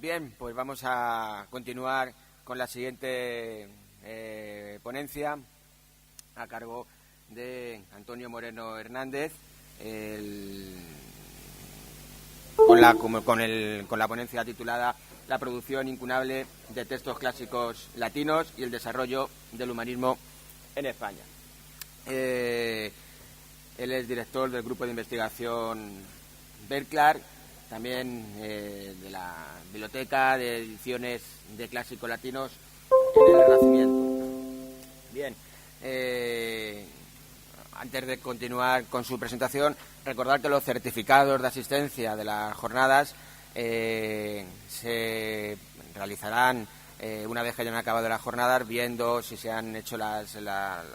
Bien, pues vamos a continuar con la siguiente ponencia a cargo de Antonio Moreno Hernández, con la ponencia titulada La producción incunable de textos clásicos latinos y el desarrollo del humanismo en España. Él es director del grupo de investigación Berklar, también de la Biblioteca de Ediciones de Clásicos Latinos en el Renacimiento. Bien, antes de continuar con su presentación, recordar que los certificados de asistencia de las jornadas se realizarán una vez que hayan acabado las jornadas, viendo si se han hecho la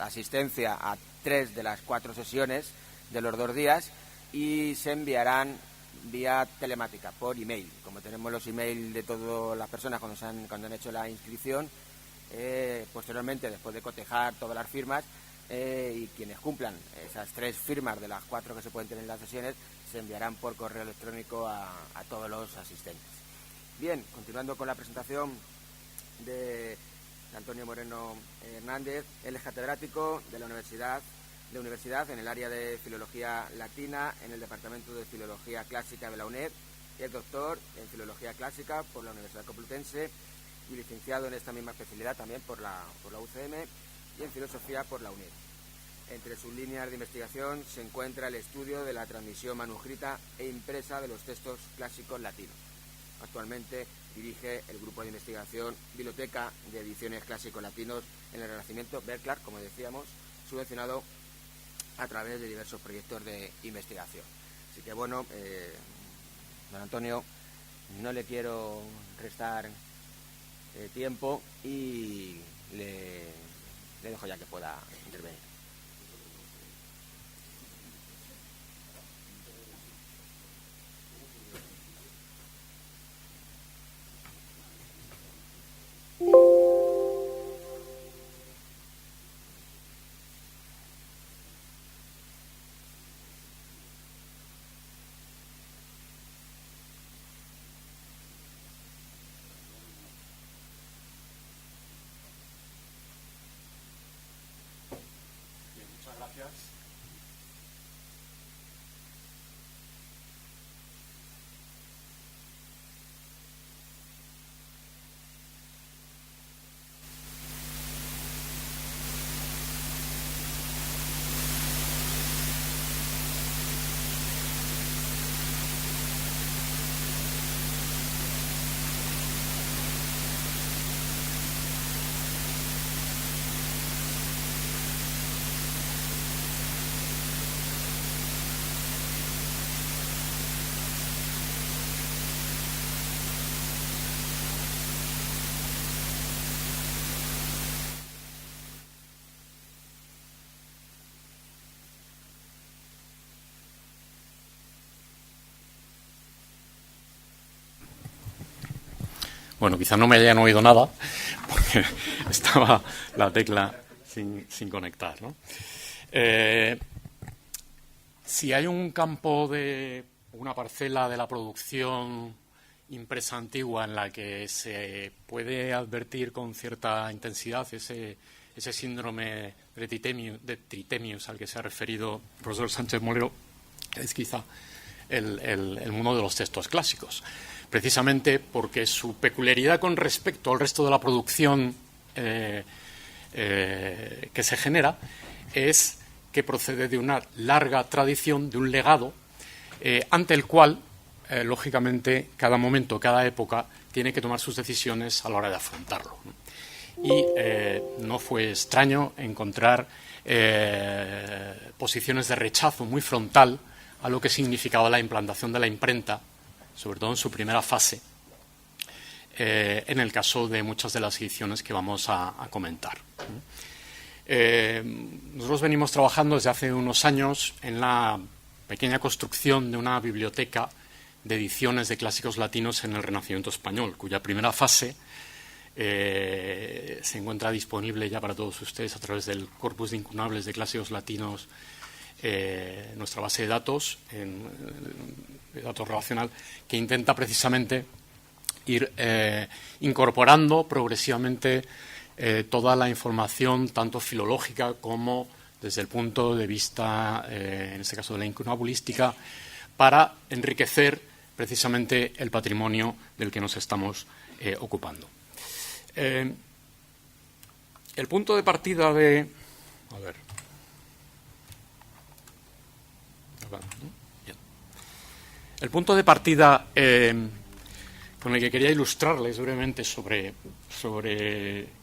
asistencia a 3 de las 4 sesiones de los 2 días, y se enviarán vía telemática, por email. Como tenemos los email de todas las personas cuando han hecho la inscripción, posteriormente, después de cotejar todas las firmas, y quienes cumplan esas 3 firmas de las 4 que se pueden tener en las sesiones, se enviarán por correo electrónico a todos los asistentes. Bien, continuando con la presentación de Antonio Moreno Hernández. Él es catedrático de la universidad en el área de Filología Latina en el Departamento de Filología Clásica de la UNED. Es doctor en Filología Clásica por la Universidad Complutense y licenciado en esta misma especialidad también por la UCM, y en Filosofía por la UNED. Entre sus líneas de investigación se encuentra el estudio de la transmisión manuscrita e impresa de los textos clásicos latinos. Actualmente dirige el grupo de investigación Biblioteca de Ediciones Clásicos Latinos en el Renacimiento, Berklar, como decíamos, subvencionado a través de diversos proyectos de investigación. Así que bueno, don Antonio, no le quiero restar tiempo y le dejo ya que pueda intervenir. Bueno, quizás no me hayan oído nada, porque estaba la tecla sin conectar, ¿no? Si hay un campo de una parcela de la producción impresa antigua en la que se puede advertir con cierta intensidad ese síndrome de Tritemius al que se ha referido el profesor Sánchez Molero, es quizá el mundo de los textos clásicos. Precisamente porque su peculiaridad con respecto al resto de la producción que se genera es que procede de una larga tradición, de un legado, ante el cual, lógicamente, cada momento, cada época, tiene que tomar sus decisiones a la hora de afrontarlo. Y no fue extraño encontrar posiciones de rechazo muy frontal a lo que significaba la implantación de la imprenta, sobre todo en su primera fase, en el caso de muchas de las ediciones que vamos a comentar. Nosotros venimos trabajando desde hace unos años en la pequeña construcción de una biblioteca de ediciones de clásicos latinos en el Renacimiento español, cuya primera fase se encuentra disponible ya para todos ustedes a través del Corpus de Incunables de Clásicos Latinos, nuestra base de datos, de datos relacional, que intenta precisamente ir incorporando progresivamente toda la información, tanto filológica como desde el punto de vista, en este caso de la incunabulística, para enriquecer precisamente el patrimonio del que nos estamos ocupando. El punto de partida de... A ver. El punto de partida con el que quería ilustrarles brevemente sobre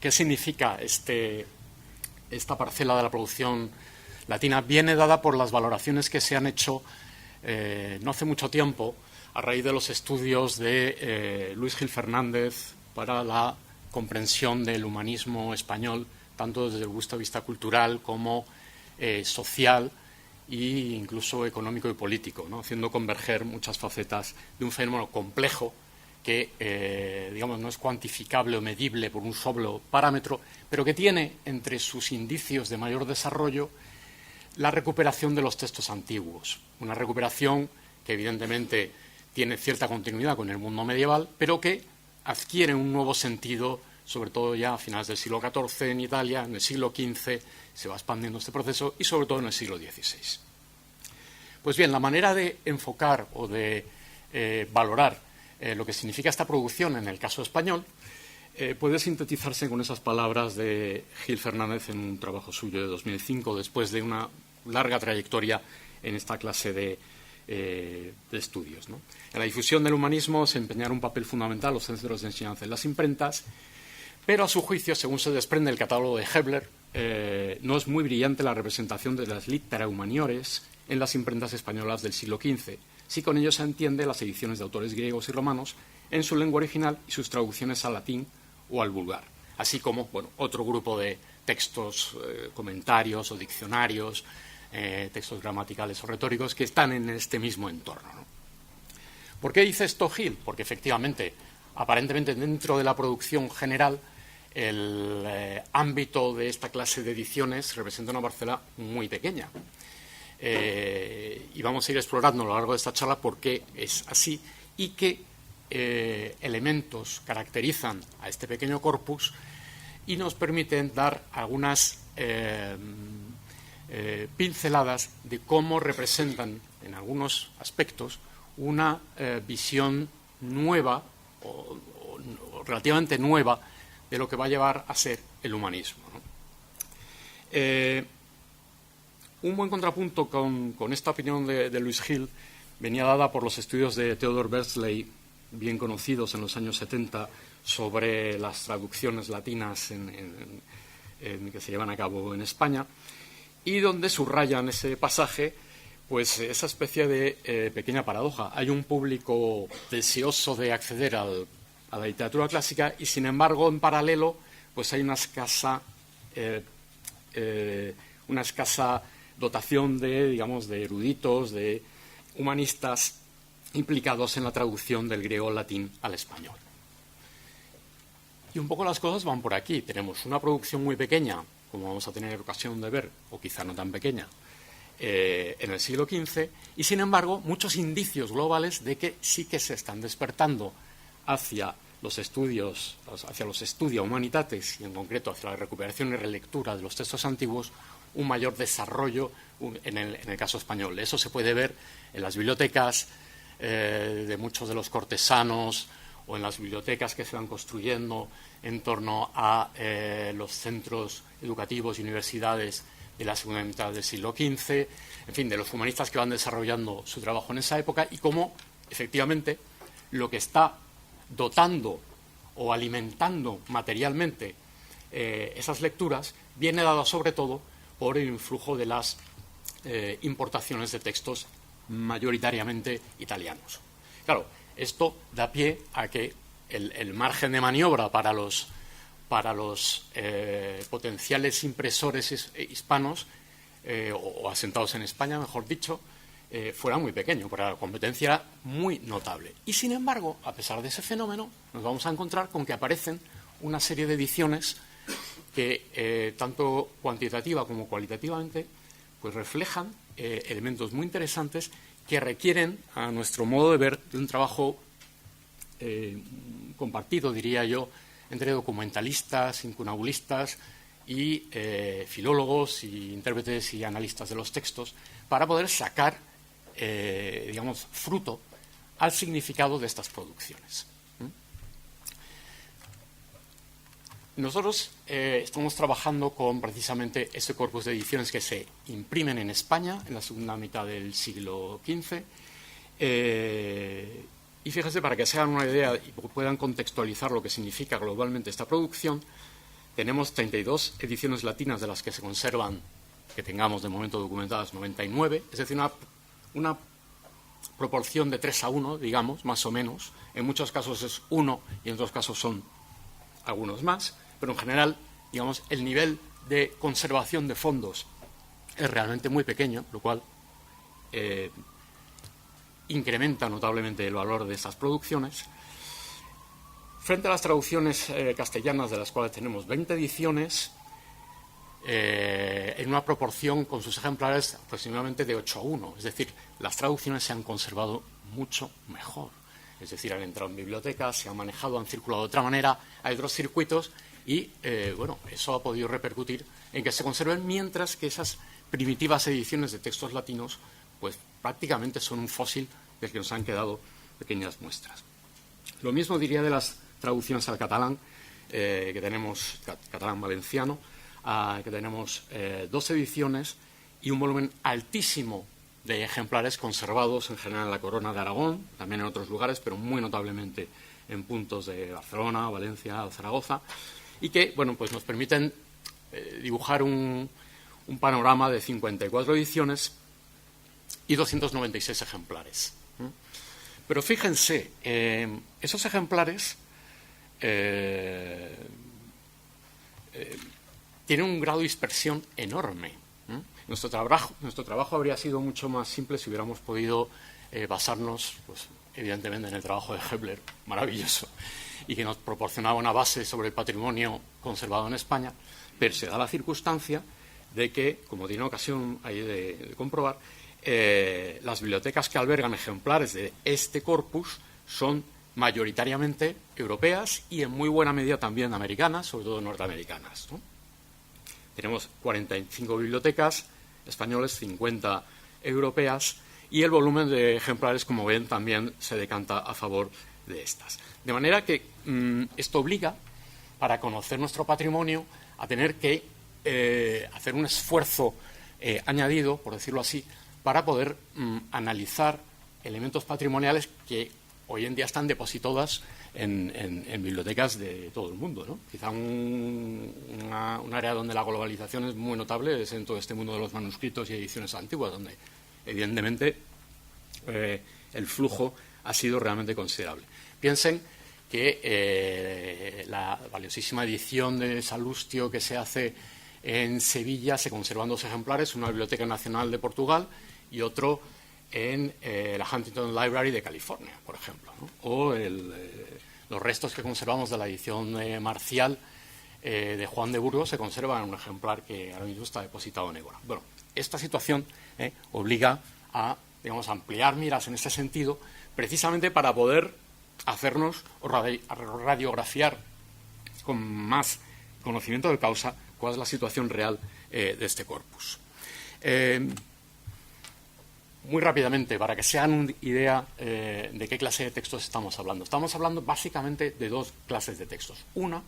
qué significa esta parcela de la producción latina viene dada por las valoraciones que se han hecho no hace mucho tiempo a raíz de los estudios de Luis Gil Fernández para la comprensión del humanismo español, tanto desde el punto de vista cultural como social e incluso económico y político, ¿no? Haciendo converger muchas facetas de un fenómeno complejo que, digamos, no es cuantificable o medible por un solo parámetro, pero que tiene entre sus indicios de mayor desarrollo la recuperación de los textos antiguos. Una recuperación que, evidentemente, tiene cierta continuidad con el mundo medieval, pero que adquiere un nuevo sentido, sobre todo ya a finales del siglo XIV en Italia, en el siglo XV se va expandiendo este proceso y sobre todo en el siglo XVI. Pues bien, la manera de enfocar o de valorar lo que significa esta producción en el caso español puede sintetizarse con esas palabras de Gil Fernández en un trabajo suyo de 2005, después de una larga trayectoria en esta clase de estudios, ¿no? En la difusión del humanismo se empeñaron un papel fundamental los centros de enseñanza en las imprentas, pero a su juicio, según se desprende del catálogo de Hebler, no es muy brillante la representación de las litera humaniores en las imprentas españolas del siglo XV, si con ello se entiende las ediciones de autores griegos y romanos en su lengua original y sus traducciones al latín o al vulgar, así como otro grupo de textos, comentarios o diccionarios, textos gramaticales o retóricos que están en este mismo entorno, ¿no? ¿Por qué dice esto Gil? Porque efectivamente, aparentemente dentro de la producción general, el ámbito de esta clase de ediciones representa una parcela muy pequeña. Y vamos a ir explorando a lo largo de esta charla por qué es así y qué elementos caracterizan a este pequeño corpus y nos permiten dar algunas pinceladas de cómo representan en algunos aspectos una visión nueva o relativamente nueva de lo que va a llevar a ser el humanismo, ¿no? Un buen contrapunto con esta opinión de Luis Gil venía dada por los estudios de Theodor Berzley, bien conocidos en los años 70, sobre las traducciones latinas que se llevan a cabo en España, y donde subrayan ese pasaje pues esa especie de pequeña paradoja. Hay un público deseoso de acceder a la literatura clásica y, sin embargo, en paralelo, pues hay una escasa dotación de eruditos, de humanistas implicados en la traducción del griego al latín al español. Y un poco las cosas van por aquí. Tenemos una producción muy pequeña, como vamos a tener ocasión de ver, o quizá no tan pequeña, en el siglo XV, y sin embargo muchos indicios globales de que sí que se están despertando hacia los estudios, hacia los studia humanitates y en concreto hacia la recuperación y relectura de los textos antiguos, un mayor desarrollo en el caso español. Eso se puede ver en las bibliotecas de muchos de los cortesanos o en las bibliotecas que se van construyendo en torno a los centros educativos y universidades de la segunda mitad del siglo XV, en fin, de los humanistas que van desarrollando su trabajo en esa época y cómo, efectivamente, lo que está dotando o alimentando materialmente esas lecturas viene dado sobre todo por el influjo de las importaciones de textos mayoritariamente italianos. Claro, esto da pie a que el margen de maniobra para los potenciales impresores hispanos o asentados en España, mejor dicho, fuera muy pequeño, porque la competencia era muy notable. Y, sin embargo, a pesar de ese fenómeno, nos vamos a encontrar con que aparecen una serie de ediciones que, tanto cuantitativa como cualitativamente, pues reflejan elementos muy interesantes que requieren, a nuestro modo de ver, de un trabajo compartido, diría yo, entre documentalistas, incunabulistas y filólogos y intérpretes y analistas de los textos para poder sacar, digamos, fruto al significado de estas producciones. Nosotros estamos trabajando con precisamente este corpus de ediciones que se imprimen en España en la segunda mitad del siglo XV. Y fíjense, para que se hagan una idea y puedan contextualizar lo que significa globalmente esta producción, tenemos 32 ediciones latinas de las que se conservan, que tengamos de momento documentadas 99, es decir, una proporción de 3:1, digamos, más o menos. En muchos casos es 1 y en otros casos son algunos más, pero en general, digamos, el nivel de conservación de fondos es realmente muy pequeño, lo cual incrementa notablemente el valor de estas producciones. Frente a las traducciones castellanas, de las cuales tenemos 20 ediciones, en una proporción con sus ejemplares aproximadamente de 8:1. Es decir, las traducciones se han conservado mucho mejor. Es decir, han entrado en bibliotecas, se han manejado, han circulado de otra manera, hay otros circuitos y, bueno, eso ha podido repercutir en que se conserven, mientras que esas primitivas ediciones de textos latinos, pues prácticamente son un fósil del que nos han quedado pequeñas muestras. Lo mismo diría de las traducciones al catalán, que tenemos, catalán valenciano, que tenemos 2 ediciones y un volumen altísimo de ejemplares conservados en general en la Corona de Aragón, también en otros lugares, pero muy notablemente en puntos de Barcelona, Valencia o Zaragoza, y que, bueno, pues nos permiten dibujar un panorama de 54 ediciones y 296 ejemplares. Pero fíjense, esos ejemplares tienen un grado de dispersión enorme. Nuestro trabajo habría sido mucho más simple si hubiéramos podido basarnos, pues, evidentemente, en el trabajo de Hepler, maravilloso, y que nos proporcionaba una base sobre el patrimonio conservado en España, pero se da la circunstancia de que, como tiene ocasión ahí de comprobar, las bibliotecas que albergan ejemplares de este corpus son mayoritariamente europeas y en muy buena medida también americanas, sobre todo norteamericanas, ¿no? Tenemos 45 bibliotecas españolas, 50 europeas, y el volumen de ejemplares, como ven, también se decanta a favor de estas. De manera que esto obliga, para conocer nuestro patrimonio, a tener que hacer un esfuerzo añadido, por decirlo así, para poder analizar elementos patrimoniales que hoy en día están depositados en bibliotecas de todo el mundo, ¿no? Quizá un área donde la globalización es muy notable es en todo este mundo de los manuscritos y ediciones antiguas, donde evidentemente el flujo ha sido realmente considerable. Piensen que la valiosísima edición de Salustio que se hace en Sevilla se conservan 2 ejemplares, una en la Biblioteca Nacional de Portugal y otro en la Huntington Library de California, por ejemplo, ¿no? O los restos que conservamos de la edición marcial de Juan de Burgos se conservan en un ejemplar que ahora mismo está depositado en Égora. Bueno, esta situación obliga a, digamos, ampliar miras en este sentido, precisamente para poder hacernos o radiografiar con más conocimiento de causa cuál es la situación real de este corpus. Muy rápidamente, para que se hagan una idea de qué clase de textos estamos hablando. Estamos hablando básicamente de 2 clases de textos. Una,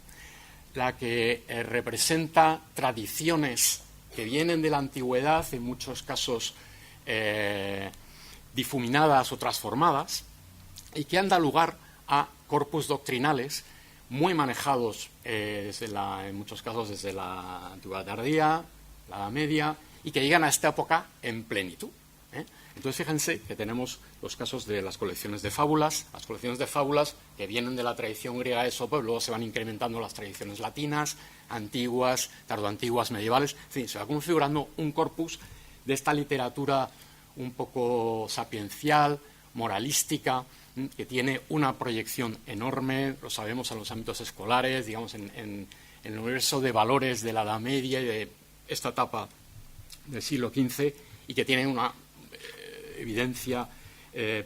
la que representa tradiciones que vienen de la antigüedad, en muchos casos difuminadas o transformadas, y que han dado lugar a corpus doctrinales muy manejados en muchos casos desde la antigüedad tardía, la Edad Media, y que llegan a esta época en plenitud. Entonces, fíjense que tenemos los casos de las colecciones de fábulas, que vienen de la tradición griega de Esopo, y luego se van incrementando las tradiciones latinas, antiguas, tardoantiguas, medievales. En fin, se va configurando un corpus de esta literatura un poco sapiencial, moralística, que tiene una proyección enorme, lo sabemos en los ámbitos escolares, digamos, en el universo de valores de la Edad Media y de esta etapa del siglo XV, y que tiene una evidencia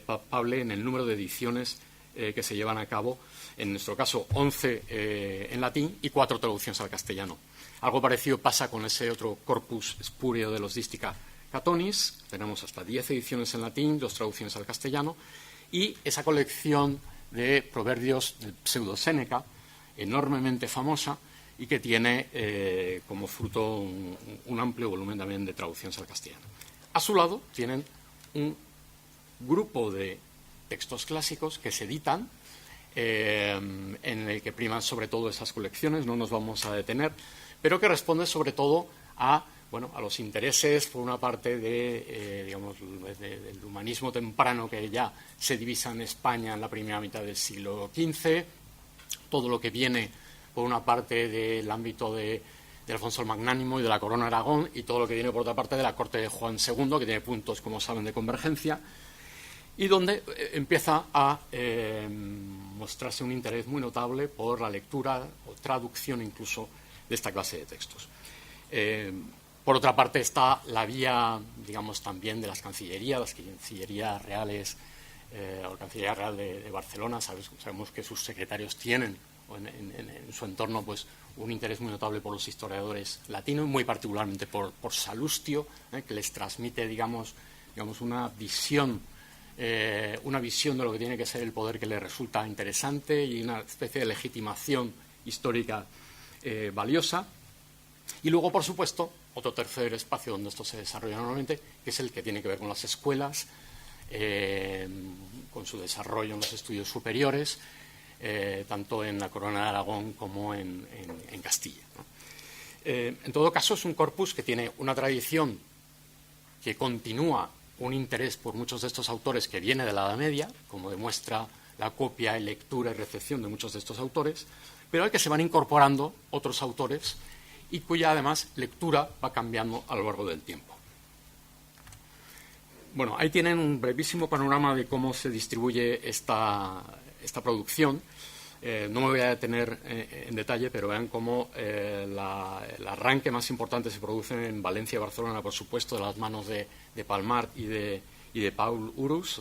palpable en el número de ediciones que se llevan a cabo, en nuestro caso 11 en latín y 4 traducciones al castellano. Algo parecido pasa con ese otro corpus spureo de los Dística Catonis. Tenemos hasta 10 ediciones en latín, 2 traducciones al castellano, y esa colección de proverbios del pseudo Séneca, enormemente famosa, y que tiene como fruto un amplio volumen también de traducciones al castellano. A su lado tienen un grupo de textos clásicos que se editan, en el que priman sobre todo esas colecciones, no nos vamos a detener, pero que responde sobre todo a los intereses, por una parte, del humanismo temprano que ya se divisa en España en la primera mitad del siglo XV, todo lo que viene, por una parte, del ámbito de Alfonso el Magnánimo y de la Corona de Aragón, y todo lo que viene, por otra parte, de la corte de Juan II, que tiene puntos, como saben, de convergencia, y donde empieza a mostrarse un interés muy notable por la lectura o traducción incluso de esta clase de textos. Por otra parte está la vía, digamos, también de las cancillerías, las cancillerías reales, o la Cancillería Real de Barcelona. Sabemos que sus secretarios tienen en su entorno pues un interés muy notable por los historiadores latinos, muy particularmente por Salustio, que les transmite, digamos una visión de lo que tiene que ser el poder, que les resulta interesante, y una especie de legitimación histórica valiosa. Y luego, por supuesto, otro tercer espacio donde esto se desarrolla normalmente, que es el que tiene que ver con las escuelas, con su desarrollo en los estudios superiores, tanto en la Corona de Aragón como en Castilla, ¿no? En todo caso, es un corpus que tiene una tradición que continúa un interés por muchos de estos autores que viene de la Edad Media, como demuestra la copia, lectura y recepción de muchos de estos autores, pero al que se van incorporando otros autores y cuya, además, lectura va cambiando a lo largo del tiempo. Bueno, ahí tienen un brevísimo panorama de cómo se distribuye esta producción. No me voy a detener en detalle, pero vean cómo el arranque más importante se produce en Valencia y Barcelona, por supuesto, de las manos de Palmar y de Pablo Urus,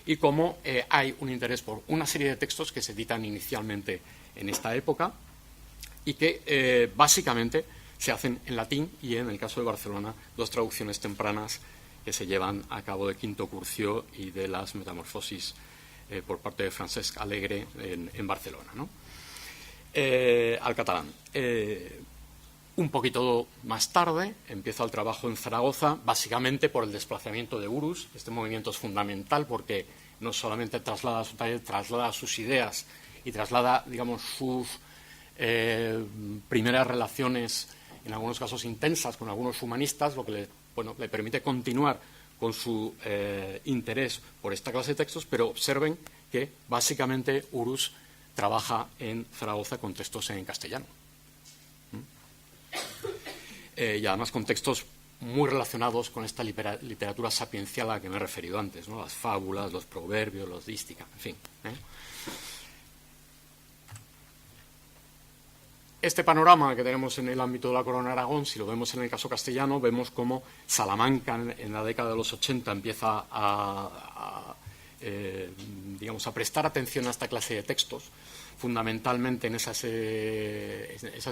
y cómo hay un interés por una serie de textos que se editan inicialmente en esta época y que básicamente se hacen en latín, y en el caso de Barcelona 2 traducciones tempranas que se llevan a cabo de Quinto Curcio y de las Metamorfosis por parte de Francesc Alegre en Barcelona, ¿no? Al catalán. Un poquito más tarde empieza el trabajo en Zaragoza, básicamente por el desplazamiento de Urus. Este movimiento es fundamental porque no solamente traslada su taller, traslada sus ideas y traslada, digamos, sus primeras relaciones, en algunos casos intensas, con algunos humanistas, lo que le permite continuar con su interés por esta clase de textos, pero observen que básicamente Urus trabaja en Zaragoza con textos en castellano. Y además con textos muy relacionados con esta literatura sapiencial a la que me he referido antes, ¿no? Las fábulas, los proverbios, los dística, en fin. Este panorama que tenemos en el ámbito de la Corona de Aragón, si lo vemos en el caso castellano, vemos cómo Salamanca en la década de los 80 empieza a prestar atención a esta clase de textos, fundamentalmente en esas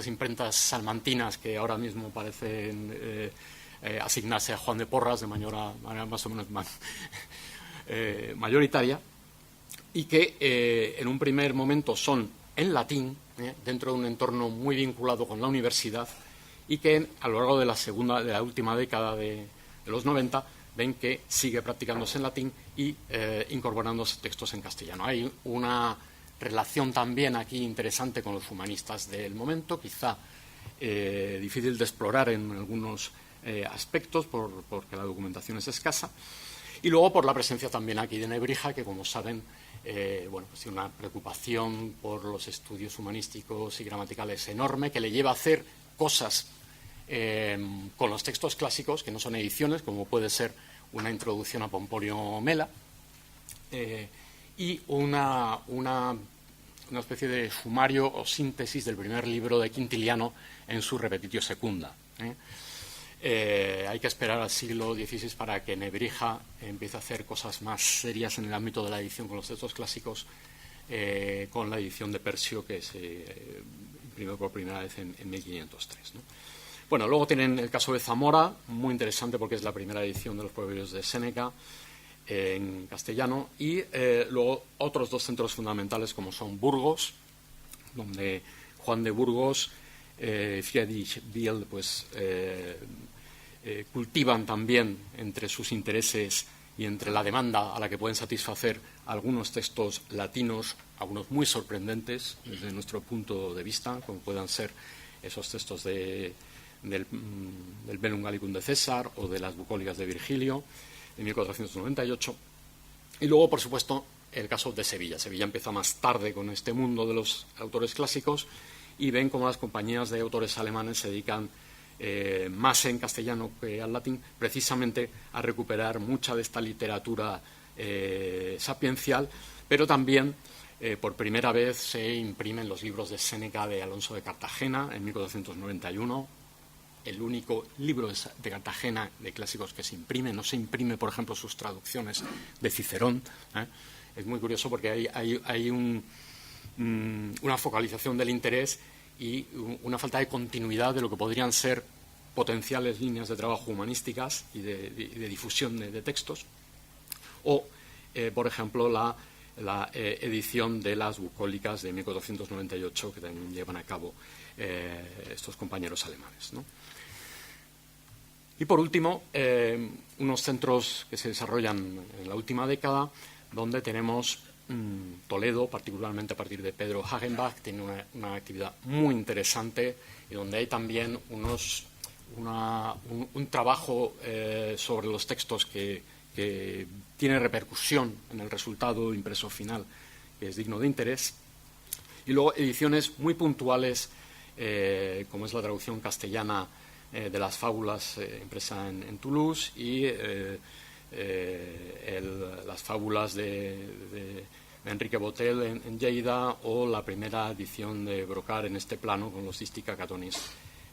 imprentas salmantinas que ahora mismo parecen asignarse a Juan de Porras de manera más o menos mayoritaria, y que en un primer momento son en latín, dentro de un entorno muy vinculado con la universidad, y que a lo largo de la última década de los 90 ven que sigue practicándose en latín y incorporándose textos en castellano. Hay una relación también aquí interesante con los humanistas del momento, quizá difícil de explorar en algunos aspectos porque la documentación es escasa, y luego por la presencia también aquí de Nebrija, que, como saben, pues tiene una preocupación por los estudios humanísticos y gramaticales enorme, que le lleva a hacer cosas con los textos clásicos que no son ediciones, como puede ser una introducción a Pomponio Mela, y una especie de sumario o síntesis del primer libro de Quintiliano en su Repetitio Secunda. Hay que esperar al siglo XVI para que Nebrija empiece a hacer cosas más serias en el ámbito de la edición con los textos clásicos, con la edición de Persio, que se imprimió por primera vez en 1503, ¿no? Bueno, luego tienen el caso de Zamora, muy interesante porque es la primera edición de los Proverbios de Séneca en castellano, y luego otros dos centros fundamentales como son Burgos, donde Juan de Burgos, Friedrich Biel, pues cultivan también entre sus intereses y entre la demanda a la que pueden satisfacer algunos textos latinos, algunos muy sorprendentes desde nuestro punto de vista, como puedan ser esos textos del Bellum Gallicum de César o de las Bucólicas de Virgilio, de 1498. Y luego, por supuesto, el caso de Sevilla. Sevilla empieza más tarde con este mundo de los autores clásicos y ven cómo las compañías de autores alemanes se dedican más en castellano que al latín, precisamente a recuperar mucha de esta literatura sapiencial, pero también por primera vez se imprimen los libros de Séneca de Alonso de Cartagena en 1491, el único libro de Cartagena de clásicos que se imprime. No se imprime, por ejemplo, sus traducciones de Cicerón. Es muy curioso porque hay una focalización del interés y una falta de continuidad de lo que podrían ser potenciales líneas de trabajo humanísticas y de difusión de textos, o, por ejemplo, la edición de las Bucólicas de 1498 que también llevan a cabo estos compañeros alemanes, ¿no? Y, por último, unos centros que se desarrollan en la última década, donde tenemos Toledo, particularmente a partir de Pedro Hagenbach, tiene una actividad muy interesante y donde hay también un trabajo sobre los textos que tiene repercusión en el resultado impreso final, que es digno de interés. Y luego ediciones muy puntuales, como es la traducción castellana de las fábulas impresa en Toulouse y las fábulas de Enrique Botel en Lleida, o la primera edición de Brocard en este plano con los Dística Catonis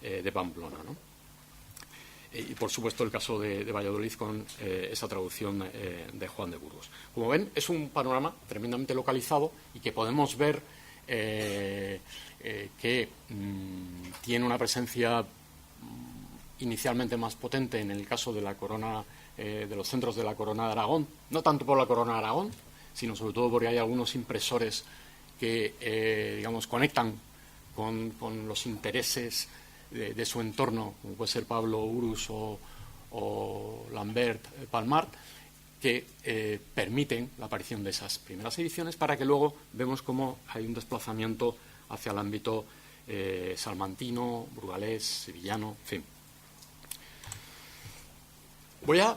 de Pamplona, ¿no? Y, por supuesto, el caso de Valladolid con esa traducción de Juan de Burgos. Como ven, es un panorama tremendamente localizado y que podemos ver que tiene una presencia inicialmente más potente en el caso de la corona, de los centros de la Corona de Aragón, no tanto por la Corona de Aragón, sino sobre todo porque hay algunos impresores que, digamos, conectan con los intereses de su entorno, como puede ser Pablo Urus o Lambert Palmart, que permiten la aparición de esas primeras ediciones, para que luego vemos cómo hay un desplazamiento hacia el ámbito salmantino, burgalés, sevillano, en fin. Voy a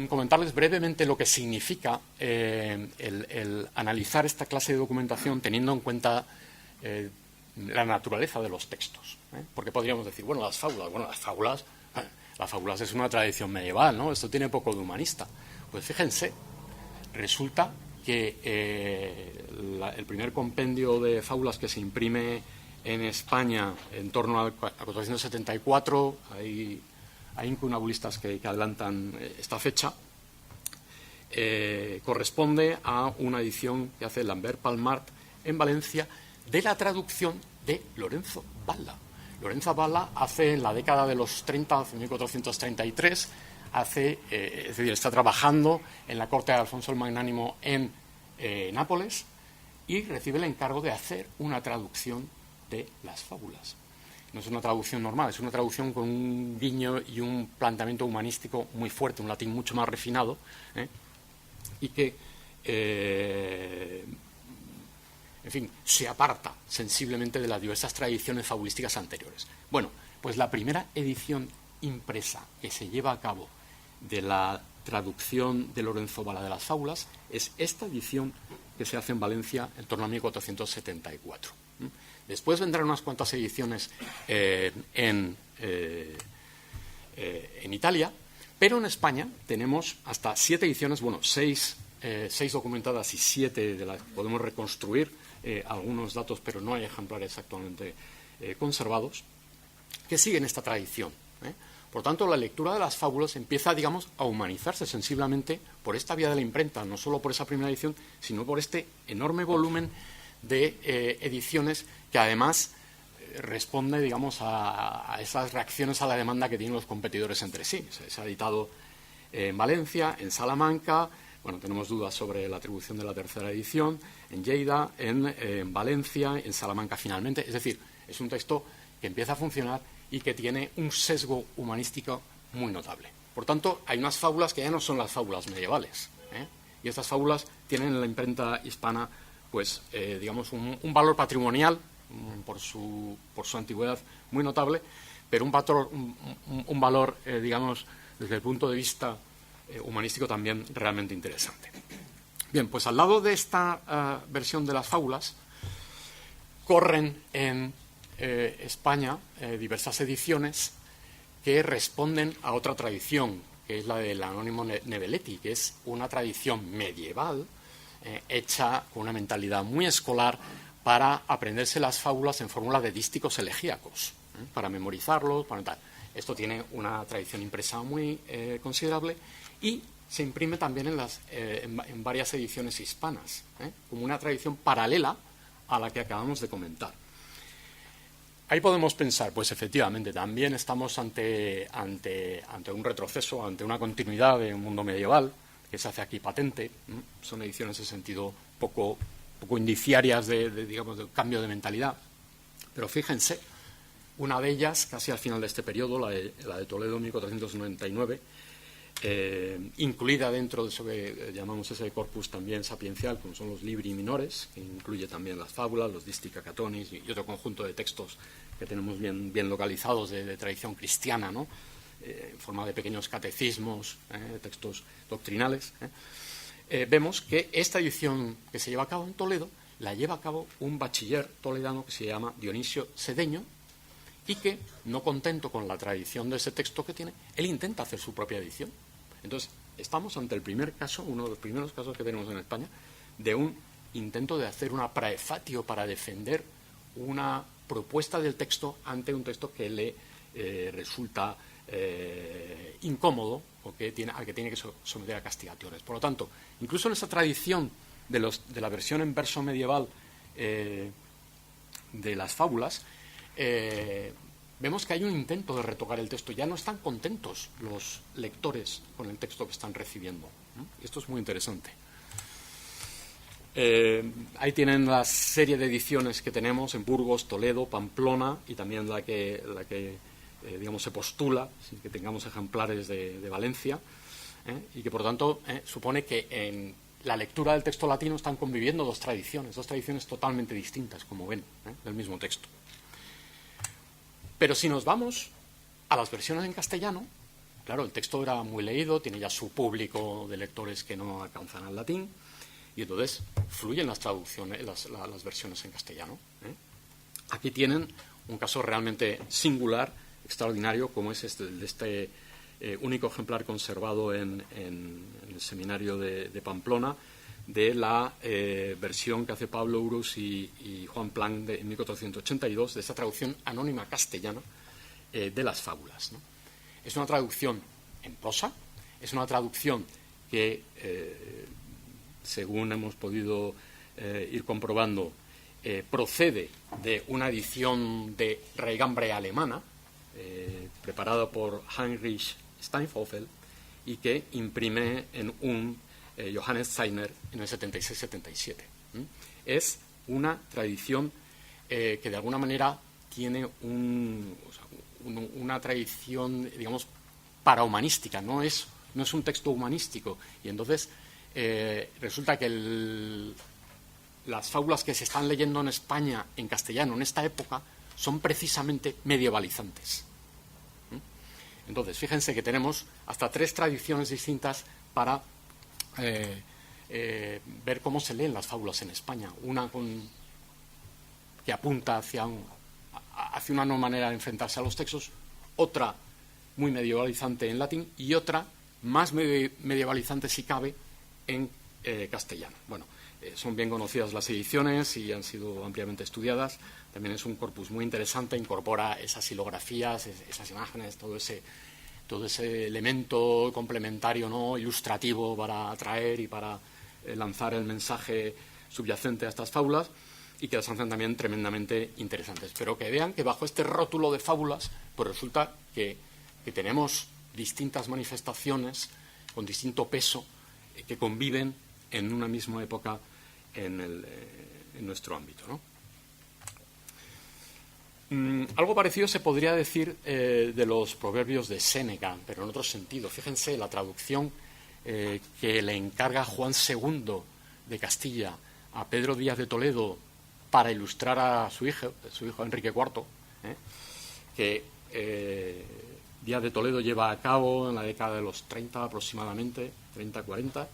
comentarles brevemente lo que significa el analizar esta clase de documentación teniendo en cuenta la naturaleza de los textos, porque podríamos decir, bueno, las fábulas es una tradición medieval, ¿no? Esto tiene poco de humanista. Pues fíjense, resulta que el primer compendio de fábulas que se imprime en España en torno a 1474, hay incunabulistas que adelantan esta fecha, corresponde a una edición que hace Lambert Palmart en Valencia de la traducción de Lorenzo Valla. Lorenzo Valla hace, en la década de los 30, en 1433, es decir, está trabajando en la corte de Alfonso el Magnánimo en Nápoles y recibe el encargo de hacer una traducción de las fábulas. No es una traducción normal, es una traducción con un guiño y un planteamiento humanístico muy fuerte, un latín mucho más refinado, y que, en fin, se aparta sensiblemente de las diversas tradiciones fabulísticas anteriores. Bueno, pues la primera edición impresa que se lleva a cabo de la traducción de Lorenzo Valla de las fábulas es esta edición que se hace en Valencia en torno a 1474. Después vendrán unas cuantas ediciones en Italia, pero en España tenemos hasta 7 ediciones, bueno, 6 documentadas y 7 de las que podemos reconstruir algunos datos, pero no hay ejemplares actualmente conservados, que siguen esta tradición. Por tanto, la lectura de las fábulas empieza, digamos, a humanizarse sensiblemente por esta vía de la imprenta, no solo por esa primera edición, sino por este enorme volumen de ediciones que además responde, digamos, a esas reacciones a la demanda que tienen los competidores entre sí. Se ha editado en Valencia, en Salamanca, bueno, tenemos dudas sobre la atribución de la tercera edición, en Lleida, en Valencia, en Salamanca finalmente. Es decir, es un texto que empieza a funcionar y que tiene un sesgo humanístico muy notable. Por tanto, hay unas fábulas que ya no son las fábulas medievales, ¿eh? Y estas fábulas tienen en la imprenta hispana, pues, digamos, un valor patrimonial por su antigüedad muy notable, pero un valor, digamos, desde el punto de vista humanístico también realmente interesante. Bien, pues al lado de esta versión de las fábulas corren en España diversas ediciones que responden a otra tradición, que es la del Anónimo Nevelletti, que es una tradición medieval hecha con una mentalidad muy escolar para aprenderse las fábulas en fórmula de dísticos elegíacos, para memorizarlos, para tal. Esto tiene una tradición impresa muy considerable y se imprime también en varias ediciones hispanas, como una tradición paralela a la que acabamos de comentar. Ahí podemos pensar, pues efectivamente, también estamos ante un retroceso, ante una continuidad de un mundo medieval que se hace aquí patente. Son ediciones en ese sentido poco indiciarias digamos, de cambio de mentalidad. Pero fíjense, una de ellas, casi al final de este periodo, la de Toledo, 1499, incluida dentro de eso que llamamos ese corpus también sapiencial, como son los libri minores, que incluye también las fábulas, los Distica Catonis y otro conjunto de textos que tenemos bien localizados de tradición cristiana, ¿no? En forma de pequeños catecismos, textos doctrinales. Vemos que esta edición que se lleva a cabo en Toledo la lleva a cabo un bachiller toledano que se llama Dionisio Sedeño y que, no contento con la tradición de ese texto que tiene, él intenta hacer su propia edición. Entonces, estamos ante el primer caso, uno de los primeros casos que tenemos en España, de un intento de hacer una praefatio para defender una propuesta del texto ante un texto que le resulta incómodo o al que tiene que someter a castigaciones. Por lo tanto, incluso en esa tradición de la versión en verso medieval de las fábulas, vemos que hay un intento de retocar el texto. Ya no están contentos los lectores con el texto que están recibiendo. Esto es muy interesante. Ahí tienen la serie de ediciones que tenemos en Burgos, Toledo, Pamplona y también la que digamos, se postula, sin que tengamos ejemplares de Valencia, y que, por tanto, supone que en la lectura del texto latino están conviviendo dos tradiciones totalmente distintas, como ven, del mismo texto. Pero si nos vamos a las versiones en castellano, claro, el texto era muy leído, tiene ya su público de lectores que no alcanzan al latín, y entonces fluyen las traducciones, las versiones en castellano. Aquí tienen un caso realmente singular, extraordinario, como es este único ejemplar conservado en el seminario de Pamplona, de la versión que hace Pablo Urus y Juan Plan en 1482, de esta traducción anónima castellana de las fábulas, ¿no? Es una traducción en prosa, es una traducción que, según hemos podido ir comprobando, procede de una edición de raigambre alemana, preparada por Heinrich Steinhoffel y que imprime en un Johannes Zeiner en el 76-77. Es una tradición que de alguna manera tiene una tradición, digamos, parahumanística, no es un texto humanístico, y entonces resulta que las fábulas que se están leyendo en España en castellano en esta época son precisamente medievalizantes. Entonces, fíjense que tenemos hasta 3 tradiciones distintas para ver cómo se leen las fábulas en España. Una que apunta hacia una nueva manera de enfrentarse a los textos, otra muy medievalizante en latín y otra más medievalizante, si cabe, en castellano. Bueno, son bien conocidas las ediciones y han sido ampliamente estudiadas. También es un corpus muy interesante, incorpora esas silografías, esas imágenes, todo ese todo ese elemento complementario, ¿no?, ilustrativo para atraer y para lanzar el mensaje subyacente a estas fábulas, y que las hacen también tremendamente interesantes. Pero que vean que bajo este rótulo de fábulas, pues resulta que tenemos distintas manifestaciones con distinto peso que conviven en una misma época en nuestro ámbito, ¿no? Algo parecido se podría decir de los proverbios de Séneca, pero en otro sentido. Fíjense la traducción que le encarga Juan II de Castilla a Pedro Díaz de Toledo para ilustrar a su hijo Enrique IV, que Díaz de Toledo lleva a cabo en la década de los 30 aproximadamente, 30-40,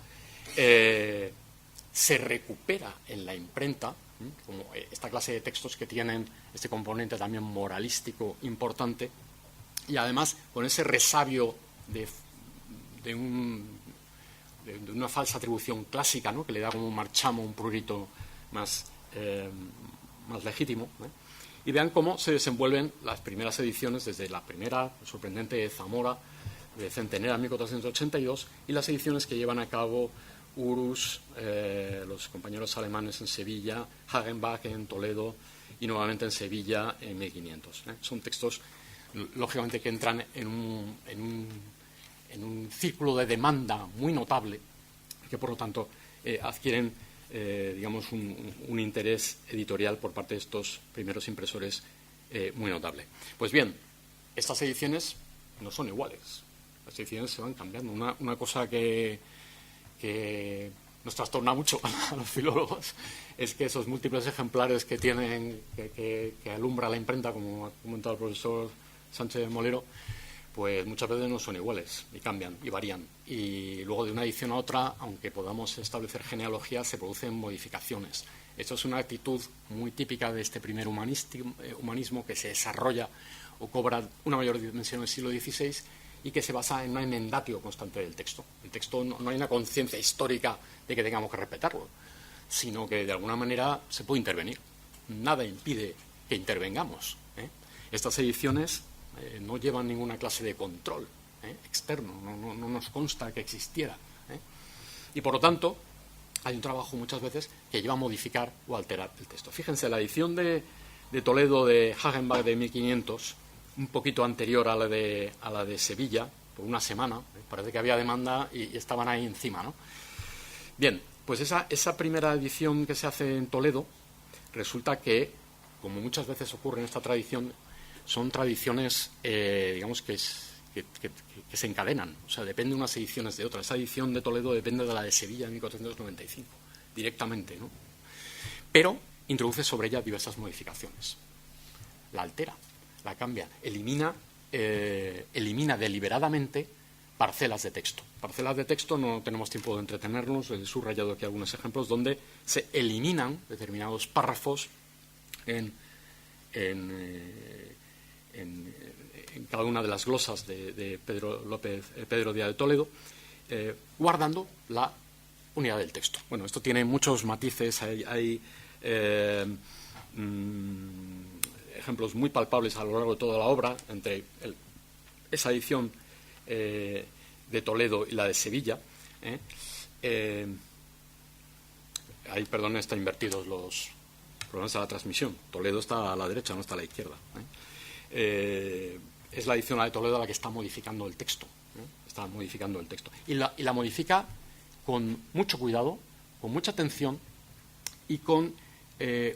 se recupera en la imprenta, como esta clase de textos que tienen este componente también moralístico importante, y además con ese resabio de una falsa atribución clásica, ¿no?, que le da como un marchamo, un prurito más legítimo, y vean cómo se desenvuelven las primeras ediciones, desde la primera sorprendente de Zamora, de Centenera, 1482, y las ediciones que llevan a cabo Urus, los compañeros alemanes en Sevilla, Hagenbach en Toledo y nuevamente en Sevilla en 1500. Son textos, lógicamente, que entran en un círculo de demanda muy notable, que por lo tanto adquieren digamos un interés editorial por parte de estos primeros impresores muy notable. Pues bien, estas ediciones no son iguales. Las ediciones se van cambiando. Una cosa que nos trastorna mucho a los filólogos es que esos múltiples ejemplares que tienen, que alumbra la imprenta, como ha comentado el profesor Sánchez Molero, pues muchas veces no son iguales y cambian y varían. Y luego de una edición a otra, aunque podamos establecer genealogías, se producen modificaciones. Esto es una actitud muy típica de este primer humanismo que se desarrolla o cobra una mayor dimensión en el siglo XVI y que se basa en una enmendatio constante del texto. El texto no hay una conciencia histórica de que tengamos que respetarlo, sino que de alguna manera se puede intervenir. Nada impide que intervengamos. Estas ediciones no llevan ninguna clase de control externo, no nos consta que existiera. Y por lo tanto, hay un trabajo muchas veces que lleva a modificar o alterar el texto. Fíjense, la edición de Toledo de Hagenbach de 1500, un poquito anterior a la de Sevilla, por una semana, parece que había demanda y estaban ahí encima, ¿no? Bien, pues esa primera edición que se hace en Toledo, resulta que, como muchas veces ocurre en esta tradición, son tradiciones, digamos, que se encadenan. O sea, depende unas ediciones de otras. Esa edición de Toledo depende de la de Sevilla en 1495, directamente, ¿no? Pero introduce sobre ella diversas modificaciones. La altera, la cambia, elimina deliberadamente parcelas de texto. Parcelas de texto, no tenemos tiempo de entretenernos, he subrayado aquí algunos ejemplos donde se eliminan determinados párrafos en cada una de las glosas de Pedro Díaz de Toledo, guardando la unidad del texto. Bueno, esto tiene muchos matices, hay ejemplos muy palpables a lo largo de toda la obra, entre esa edición de Toledo y la de Sevilla. Ahí, perdón, están invertidos los problemas de la transmisión. Toledo está a la derecha, no está a la izquierda. Es la edición de Toledo la que está modificando el texto. Está modificando el texto. Y la modifica con mucho cuidado, con mucha atención y con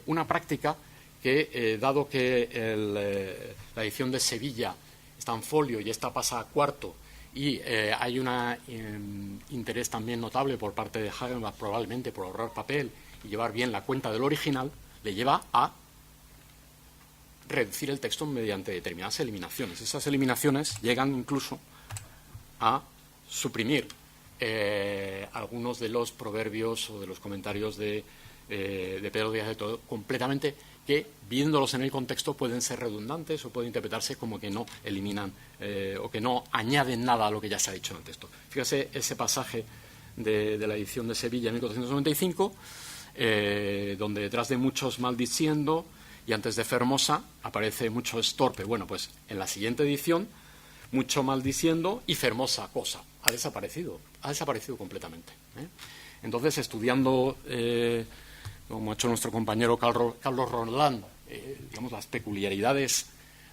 una práctica que, dado que la edición de Sevilla está en folio y esta pasa a cuarto, y hay un interés también notable por parte de Hagenbach, probablemente por ahorrar papel y llevar bien la cuenta del original, le lleva a reducir el texto mediante determinadas eliminaciones. Esas eliminaciones llegan incluso a suprimir algunos de los proverbios o de los comentarios de Pedro Díaz de Toledo completamente, que viéndolos en el contexto pueden ser redundantes o pueden interpretarse como que no eliminan o que no añaden nada a lo que ya se ha dicho en el texto. Fíjese ese pasaje de la edición de Sevilla en 1495, donde detrás de muchos maldiciendo y antes de Fermosa aparece mucho estorpe. Bueno, pues en la siguiente edición mucho maldiciendo, y Fermosa cosa. Ha desaparecido completamente. Entonces, estudiando, como ha hecho nuestro compañero Carlos Roldán, digamos, las peculiaridades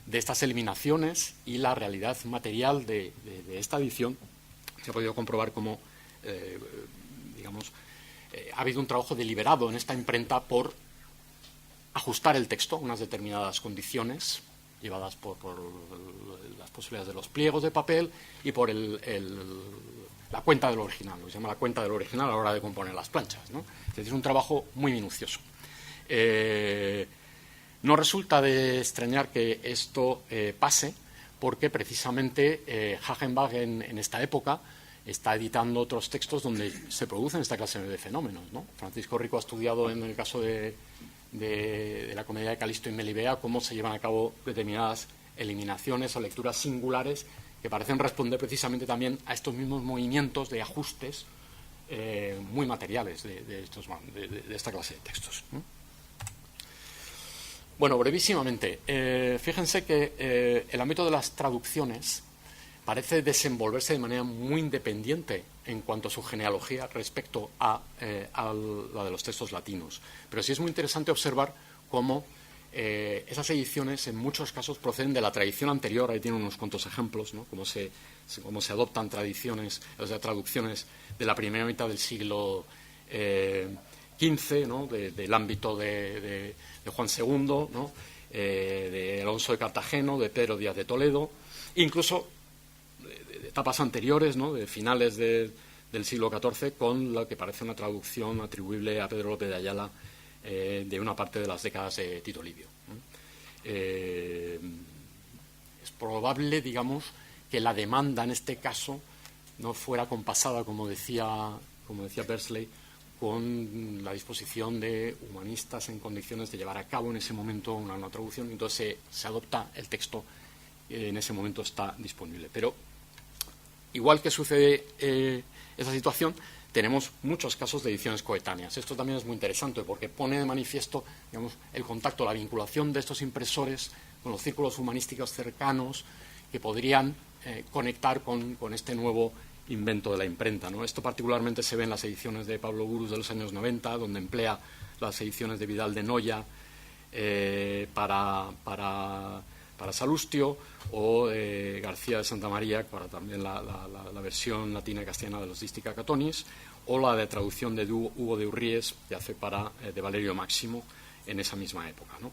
de estas eliminaciones y la realidad material de esta edición, se ha podido comprobar cómo, ha habido un trabajo deliberado en esta imprenta por ajustar el texto a unas determinadas condiciones llevadas por las posibilidades de los pliegos de papel y por la cuenta del original, lo que se llama la cuenta del original a la hora de componer las planchas, ¿no? Es decir, es un trabajo muy minucioso. No resulta de extrañar que esto pase, porque precisamente Hagenbach en esta época está editando otros textos donde se producen esta clase de fenómenos, ¿no? Francisco Rico ha estudiado en el caso de la comedia de Calisto y Melibea cómo se llevan a cabo determinadas eliminaciones o lecturas singulares que parecen responder precisamente también a estos mismos movimientos de ajustes muy materiales de esta clase de textos, ¿no? Bueno, brevísimamente, fíjense que el ámbito de las traducciones parece desenvolverse de manera muy independiente en cuanto a su genealogía respecto a la de los textos latinos. Pero sí es muy interesante observar cómo esas ediciones en muchos casos proceden de la tradición anterior. Ahí tienen unos cuantos ejemplos, ¿no? Cómo se adoptan traducciones de la primera mitad del siglo XV, ¿no? Del ámbito de Juan II, ¿no? De Alonso de Cartagena, de Pedro Díaz de Toledo, incluso de etapas anteriores, ¿no? De finales del siglo XIV, con lo que parece una traducción atribuible a Pedro López de Ayala de una parte de las décadas de Tito Livio, ¿no? Es probable, digamos, que la demanda en este caso no fuera compasada, como decía Beardsley, con la disposición de humanistas en condiciones de llevar a cabo en ese momento una traducción. Entonces se adopta el texto, en ese momento está disponible. Pero igual que sucede esa situación, tenemos muchos casos de ediciones coetáneas. Esto también es muy interesante porque pone de manifiesto, digamos, el contacto, la vinculación de estos impresores con los círculos humanísticos cercanos que podrían conectar con este nuevo invento de la imprenta, ¿no? Esto particularmente se ve en las ediciones de Pablo Gurús de los años 90, donde emplea las ediciones de Vidal de Noya para Salustio, o García de Santa María para también la versión latina y castellana de los Dística Catonis, o la de traducción de Hugo de Urries que hace de Valerio Máximo en esa misma época, ¿no?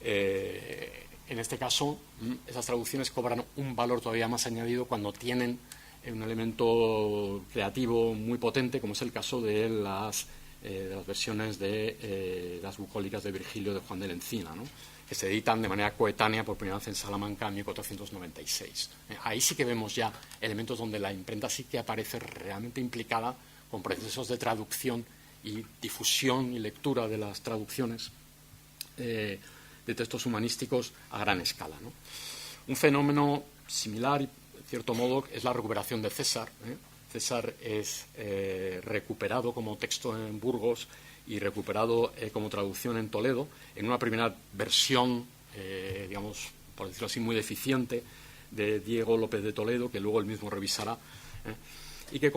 En este caso, esas traducciones cobran un valor todavía más añadido cuando tienen un elemento creativo muy potente, como es el caso de las versiones de las bucólicas de Virgilio de Juan de la Encina, ¿no? Que se editan de manera coetánea por primera vez en Salamanca en 1496. Ahí sí que vemos ya elementos donde la imprenta sí que aparece realmente implicada con procesos de traducción y difusión y lectura de las traducciones de textos humanísticos a gran escala, ¿no? Un fenómeno similar, en cierto modo, es la recuperación de César. César es recuperado como texto en Burgos y recuperado como traducción en Toledo, en una primera versión, digamos, por decirlo así, muy deficiente, de Diego López de Toledo, que luego él mismo revisará, y que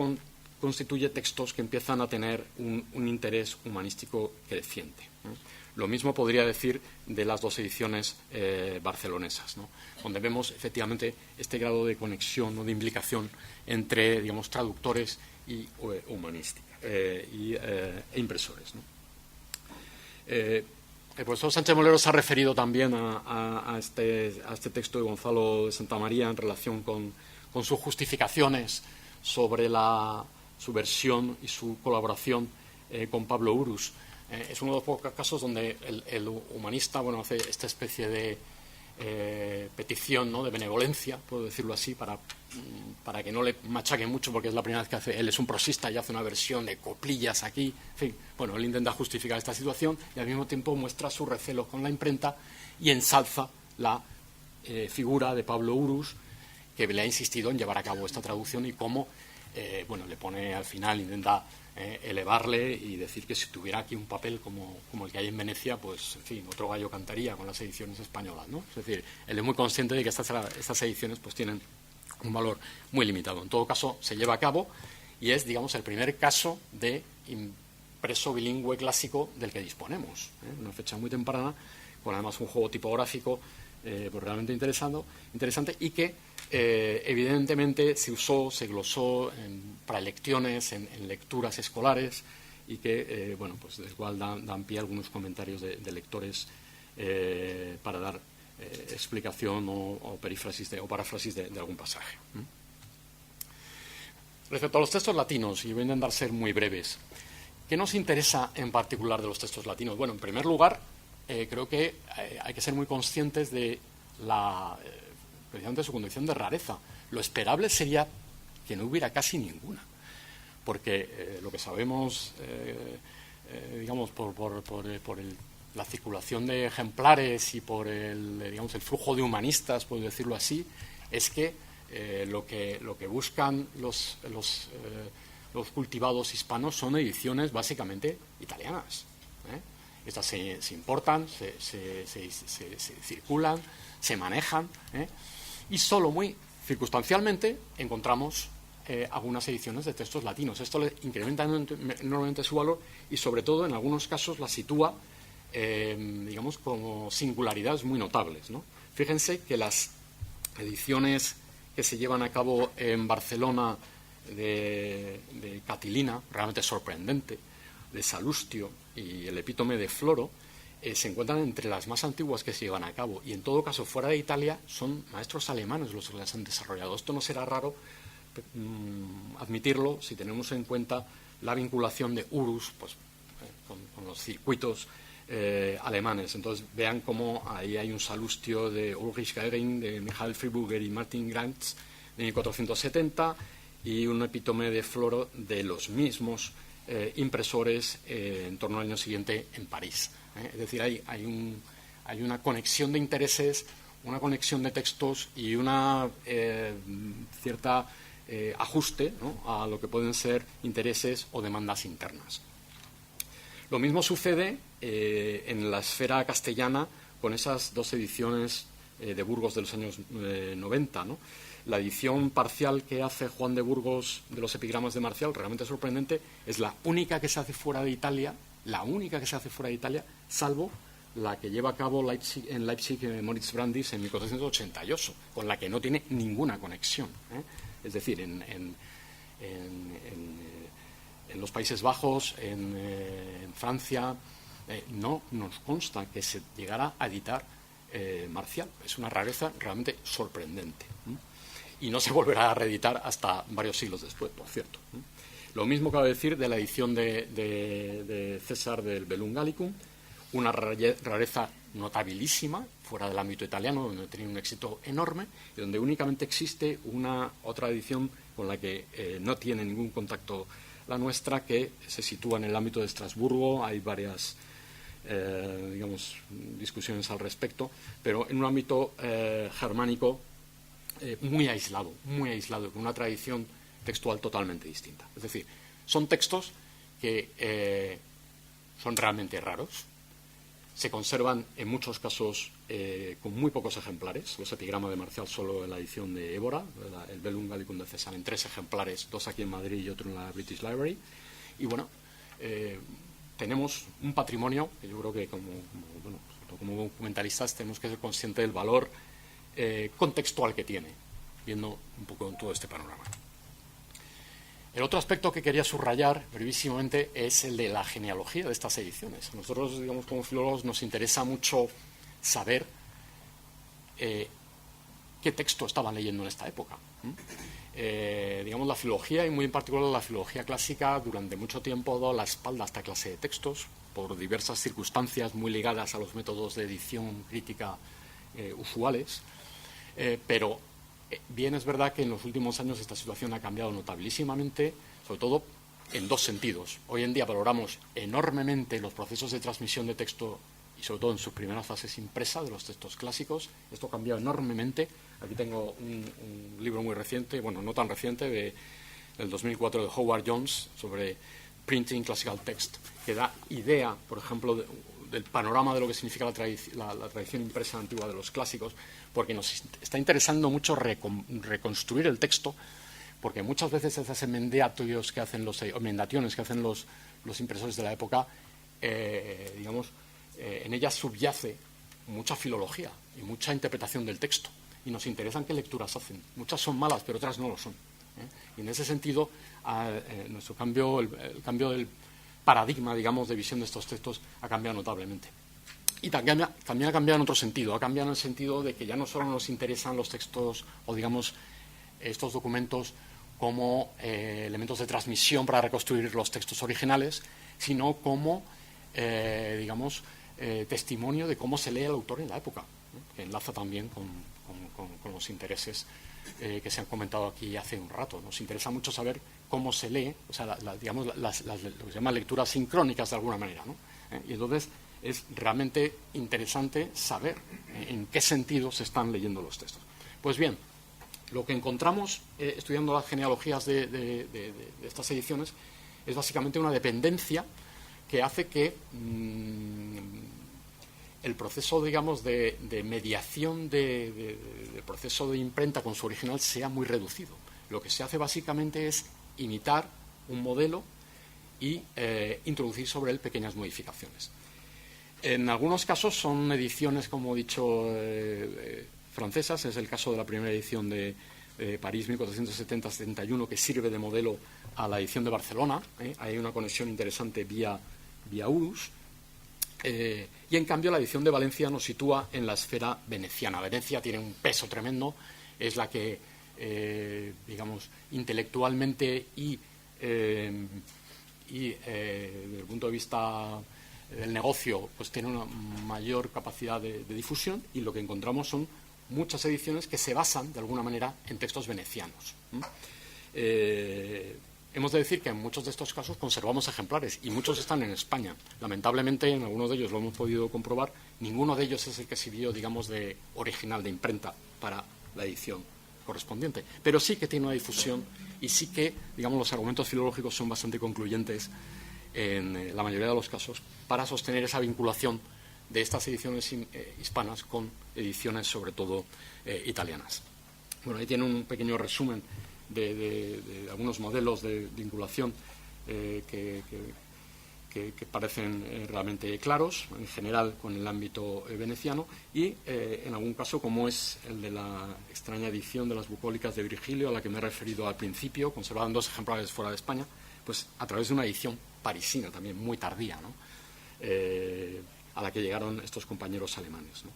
constituye textos que empiezan a tener un interés humanístico creciente. Lo mismo podría decir de las dos ediciones barcelonesas, ¿no? Donde vemos efectivamente este grado de conexión o de implicación entre, digamos, traductores y humanística e impresores, ¿no? El profesor Sánchez Molero se ha referido también a este texto de Gonzalo de Santa María en relación con sus justificaciones sobre su versión y su colaboración con Pablo Urús. Es uno de los pocos casos donde el humanista, bueno, hace esta especie de petición, ¿no?, de benevolencia, puedo decirlo así, para que no le machaquen mucho, porque es la primera vez que hace. Él es un prosista y hace una versión de coplillas aquí. En fin, bueno, él intenta justificar esta situación y al mismo tiempo muestra su recelo con la imprenta y ensalza la figura de Pablo Urús, que le ha insistido en llevar a cabo esta traducción, y cómo, bueno, le pone al final, intenta elevarle y decir que si tuviera aquí un papel como el que hay en Venecia, pues, en fin, otro gallo cantaría con las ediciones españolas, ¿no? Es decir, él es muy consciente de que estas ediciones pues tienen un valor muy limitado. En todo caso, se lleva a cabo y es, digamos, el primer caso de impreso bilingüe clásico del que disponemos. Una fecha muy temprana, con además un juego tipográfico pues realmente interesante y que evidentemente se usó, se glosó para lecciones, en lecturas escolares y que, bueno, pues del cual dan pie a algunos comentarios de lectores para dar explicación o perífrasis o paráfrasis de algún pasaje. Respecto a los textos latinos, y voy a intentar ser muy breves, ¿qué nos interesa en particular de los textos latinos? Bueno, en primer lugar, creo que hay que ser muy conscientes de precisamente su condición de rareza. Lo esperable sería que no hubiera casi ninguna, porque lo que sabemos, digamos, por la circulación de ejemplares y por el flujo de humanistas, por decirlo así, es que lo que buscan los cultivados hispanos son ediciones básicamente italianas. Estas se importan, se circulan, se manejan, y solo muy circunstancialmente encontramos algunas ediciones de textos latinos. Esto le incrementa enormemente su valor y, sobre todo, en algunos casos la sitúa, digamos, como singularidades muy notables, ¿no? Fíjense que las ediciones que se llevan a cabo en Barcelona de Catilina, realmente sorprendente, de Salustio y el epítome de Floro, se encuentran entre las más antiguas que se llevan a cabo y, en todo caso, fuera de Italia son maestros alemanes los que las han desarrollado. Esto no será raro admitirlo si tenemos en cuenta la vinculación de Urus pues, con los circuitos alemanes. Entonces vean cómo ahí hay un Salustio de Ulrich Gehring, de Michael Friburger y Martin Grantz de 1470 y un epítome de Floro de los mismos impresores en torno al año siguiente en París. Es decir, hay una conexión de intereses, una conexión de textos y una cierta ajuste, ¿no?, a lo que pueden ser intereses o demandas internas. Lo mismo sucede en la esfera castellana con esas dos ediciones de Burgos de los años 90, ¿no? La edición parcial que hace Juan de Burgos de los epigramas de Marcial, realmente sorprendente, es la única que se hace fuera de Italia, salvo la que lleva a cabo en Leipzig Moritz Brandis en 1488, con la que no tiene ninguna conexión. Es decir, en los Países Bajos, en Francia, no nos consta que se llegara a editar Marcial. Es una rareza realmente sorprendente. Y no se volverá a reeditar hasta varios siglos después, por cierto. Lo mismo cabe decir de la edición de César del Bellum Gallicum, una rareza notabilísima fuera del ámbito italiano, donde tiene un éxito enorme y donde únicamente existe una otra edición con la que no tiene ningún contacto la nuestra, que se sitúa en el ámbito de Estrasburgo. Hay varias digamos, discusiones al respecto, pero en un ámbito germánico muy aislado, con una tradición textual totalmente distinta. Es decir, son textos que son realmente raros, se conservan en muchos casos con muy pocos ejemplares. Los epigramas de Marcial solo en la edición de Évora, el Bellum Gallicum de César en 3 ejemplares, 2 aquí en Madrid y otro en la British Library. Y bueno, tenemos un patrimonio que yo creo que como documentalistas tenemos que ser conscientes del valor contextual que tiene, viendo un poco todo este panorama. El otro aspecto que quería subrayar brevísimamente es el de la genealogía de estas ediciones. A nosotros, digamos, como filólogos, nos interesa mucho saber qué texto estaban leyendo en esta época. Digamos, la filología, y muy en particular la filología clásica, durante mucho tiempo ha dado la espalda a esta clase de textos por diversas circunstancias muy ligadas a los métodos de edición crítica usuales, pero bien es verdad que en los últimos años esta situación ha cambiado notabilísimamente, sobre todo en dos sentidos. Hoy en día valoramos enormemente los procesos de transmisión de texto y sobre todo en sus primeras fases impresa de los textos clásicos. Esto ha cambiado enormemente. Aquí tengo un libro muy reciente, bueno, no tan reciente, del 2004 de Howard Jones sobre Printing Classical Text, que da idea, por ejemplo, del panorama de lo que significa la tradición impresa antigua de los clásicos, porque nos está interesando mucho reconstruir el texto, porque muchas veces esas enmendaciones que hacen los impresores de la época, en ellas subyace mucha filología y mucha interpretación del texto, y nos interesan qué lecturas hacen. Muchas son malas, pero otras no lo son. Y en ese sentido, nuestro cambio, el cambio del paradigma, digamos, de visión de estos textos ha cambiado notablemente. Y también ha cambiado en otro sentido. Ha cambiado en el sentido de que ya no solo nos interesan los textos o, digamos, estos documentos como elementos de transmisión para reconstruir los textos originales, sino como, testimonio de cómo se lee el autor en la época, que enlaza también con los intereses que se han comentado aquí hace un rato. Nos interesa mucho saber cómo se lee, o sea, lo que se llama lecturas sincrónicas de alguna manera, ¿no? Y entonces es realmente interesante saber en qué sentido se están leyendo los textos. Pues bien, lo que encontramos estudiando las genealogías de estas ediciones es básicamente una dependencia que hace que el proceso, digamos, de mediación del proceso de imprenta con su original sea muy reducido. Lo que se hace básicamente es imitar un modelo y introducir sobre él pequeñas modificaciones. En algunos casos son ediciones, como he dicho, francesas. Es el caso de la primera edición de París 1470-71, que sirve de modelo a la edición de Barcelona. Hay una conexión interesante vía Urus. Y en cambio la edición de Valencia nos sitúa en la esfera veneciana. Venecia tiene un peso tremendo, es la que, intelectualmente y desde el punto de vista del negocio, pues tiene una mayor capacidad de difusión, y lo que encontramos son muchas ediciones que se basan de alguna manera en textos venecianos. Hemos de decir que en muchos de estos casos conservamos ejemplares, y muchos están en España. Lamentablemente, en algunos de ellos lo hemos podido comprobar, ninguno de ellos es el que sirvió, digamos, de original de imprenta para la edición correspondiente. Pero sí que tiene una difusión, y sí que, digamos, los argumentos filológicos son bastante concluyentes en la mayoría de los casos para sostener esa vinculación de estas ediciones hispanas con ediciones, sobre todo, italianas. Bueno, ahí tiene un pequeño resumen de algunos modelos de vinculación que parecen realmente claros, en general con el ámbito veneciano, y en algún caso, como es el de la extraña edición de las bucólicas de Virgilio, a la que me he referido al principio, conservada en 2 ejemplares fuera de España, pues a través de una edición parisina también muy tardía, ¿no? A la que llegaron estos compañeros alemanes, ¿no?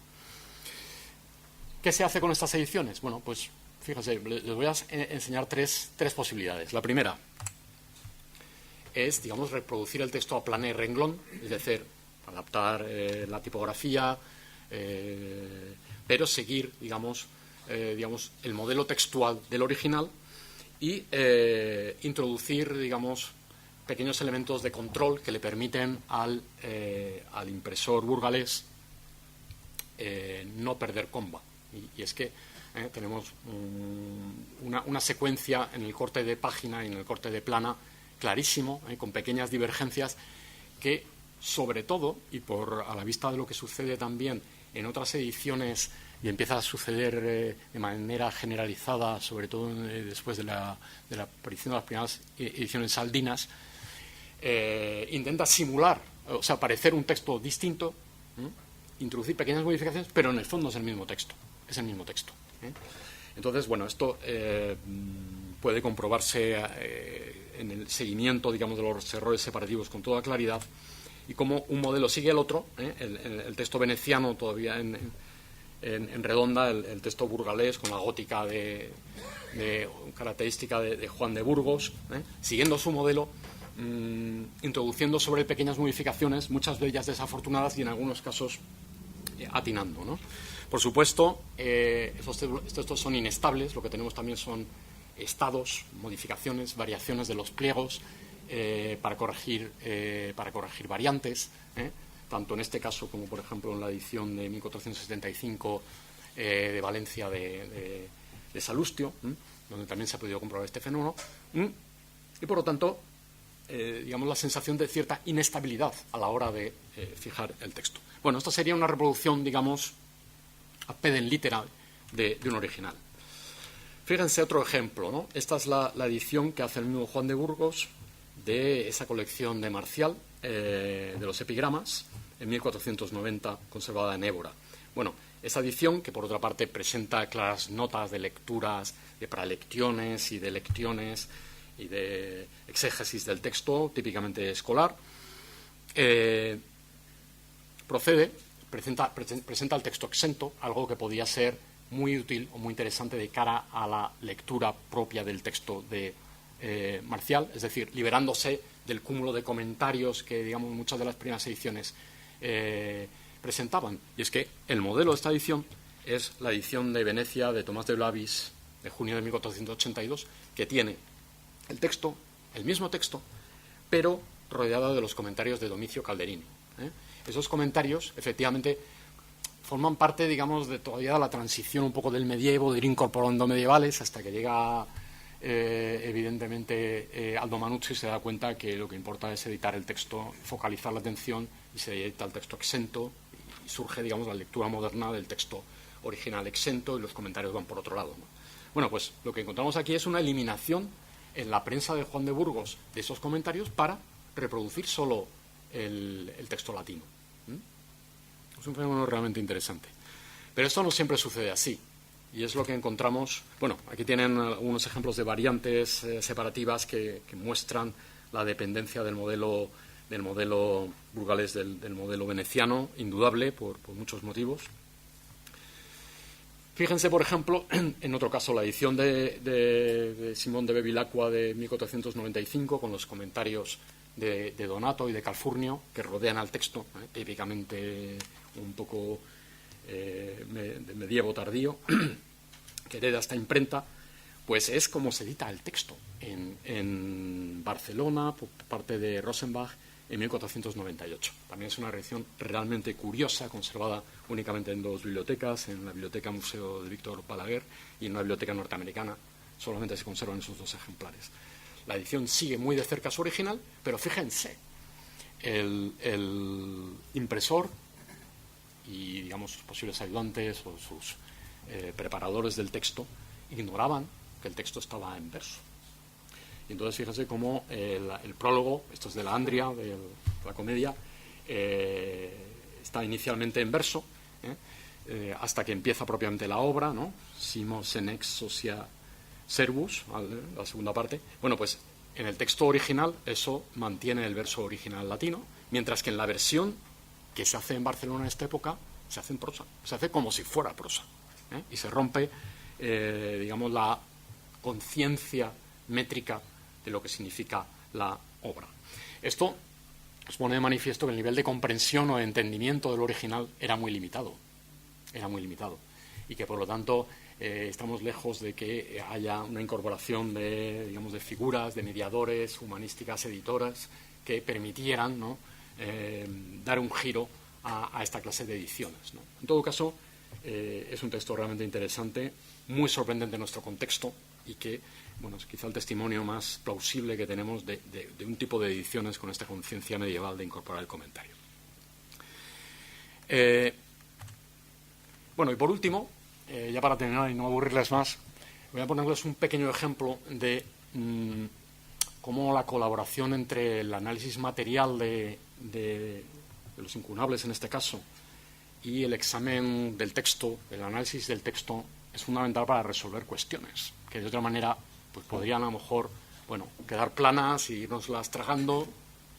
¿Qué se hace con estas ediciones? Bueno, pues fíjense, les voy a enseñar tres posibilidades. La primera es, digamos, reproducir el texto a plané renglón, es decir, adaptar la tipografía, pero seguir, digamos, el modelo textual del original y introducir, digamos, pequeños elementos de control que le permiten al impresor burgalés no perder comba. Y es que tenemos una secuencia en el corte de página y en el corte de plana clarísimo, con pequeñas divergencias que, sobre todo, y a la vista de lo que sucede también en otras ediciones, y empieza a suceder de manera generalizada, sobre todo después de la aparición de las primeras ediciones saldinas, intenta simular, o sea, parecer un texto distinto, introducir pequeñas modificaciones, pero en el fondo es el mismo texto. Es el mismo texto. Entonces, bueno, esto puede comprobarse en el seguimiento, digamos, de los errores separativos con toda claridad, y como un modelo sigue el otro, el texto veneciano todavía en redonda, el texto burgalés con la gótica característica de Juan de Burgos, siguiendo su modelo, introduciendo sobre él pequeñas modificaciones, muchas de ellas desafortunadas y en algunos casos atinando, ¿no? Por supuesto, estos son inestables. Lo que tenemos también son estados, modificaciones, variaciones de los pliegos para corregir variantes, tanto en este caso como, por ejemplo, en la edición de 1475 de Valencia de Salustio, donde también se ha podido comprobar este fenómeno. Y, por lo tanto, digamos, la sensación de cierta inestabilidad a la hora de fijar el texto. Bueno, esta sería una reproducción, digamos, ad pedem litera de un original. Fíjense otro ejemplo, ¿no? Esta es la edición que hace el mismo Juan de Burgos de esa colección de Marcial, de los epigramas, en 1490, conservada en Évora. Bueno, esa edición, que por otra parte presenta claras notas de lecturas, de pralectiones y de lecciones y de exégesis del texto, típicamente escolar, presenta el texto exento, algo que podía ser muy útil o muy interesante de cara a la lectura propia del texto de Marcial, es decir, liberándose del cúmulo de comentarios que, digamos, muchas de las primeras ediciones presentaban. Y es que el modelo de esta edición es la edición de Venecia de Tomás de Blavis de junio de 1482, que tiene el texto, el mismo texto, pero rodeado de los comentarios de Domicio Calderini. Esos comentarios, efectivamente, forman parte, digamos, de todavía la transición un poco del medievo, de ir incorporando medievales, hasta que llega, evidentemente, Aldo Manuzzi y se da cuenta que lo que importa es editar el texto, focalizar la atención, y se edita el texto exento, y surge, digamos, la lectura moderna del texto original exento, y los comentarios van por otro lado, ¿no? Bueno, pues lo que encontramos aquí es una eliminación en la prensa de Juan de Burgos de esos comentarios para reproducir solo el texto latino. Es un fenómeno realmente interesante. Pero esto no siempre sucede así. Y es lo que encontramos. Bueno, aquí tienen algunos ejemplos de variantes separativas que muestran la dependencia del modelo burgalés del modelo veneciano, indudable por muchos motivos. Fíjense, por ejemplo, en otro caso, la edición de Simón de Bevilacqua de 1495, con los comentarios de Donato y de Calfurnio, que rodean al texto, típicamente un poco de medievo tardío, que hereda esta imprenta, pues es como se edita el texto en Barcelona por parte de Rosenbach en 1498. También es una edición realmente curiosa, conservada únicamente en dos bibliotecas, en la Biblioteca Museo de Víctor Balaguer y en una biblioteca norteamericana. Solamente se conservan esos dos ejemplares. La edición sigue muy de cerca a su original, pero fíjense, el impresor y, digamos, sus posibles ayudantes o sus preparadores del texto ignoraban que el texto estaba en verso. Y entonces fíjense cómo el prólogo, esto es de la Andria, de la comedia, está inicialmente en verso, hasta que empieza propiamente la obra, ¿no? Simos en ex socia servus, la segunda parte. Bueno, pues en el texto original eso mantiene el verso original latino, mientras que en la versión que se hace en Barcelona en esta época se hace en prosa, se hace como si fuera prosa, y se rompe, digamos, la conciencia métrica de lo que significa la obra. Esto nos pone de manifiesto que el nivel de comprensión o de entendimiento del original era muy limitado, y que por lo tanto estamos lejos de que haya una incorporación de, digamos, de figuras, de mediadores, humanísticas, editoras, que permitieran, ¿no?, dar un giro a esta clase de ediciones, ¿no? En todo caso, es un texto realmente interesante, muy sorprendente en nuestro contexto y que, bueno, es quizá el testimonio más plausible que tenemos de un tipo de ediciones con esta conciencia medieval de incorporar el comentario. Bueno, y por último, ya para terminar y no aburrirles más, voy a ponerles un pequeño ejemplo de cómo la colaboración entre el análisis material de los incunables en este caso y el examen del texto, el análisis del texto, es fundamental para resolver cuestiones que de otra manera pues podrían a lo mejor, bueno, quedar planas y irnoslas tragando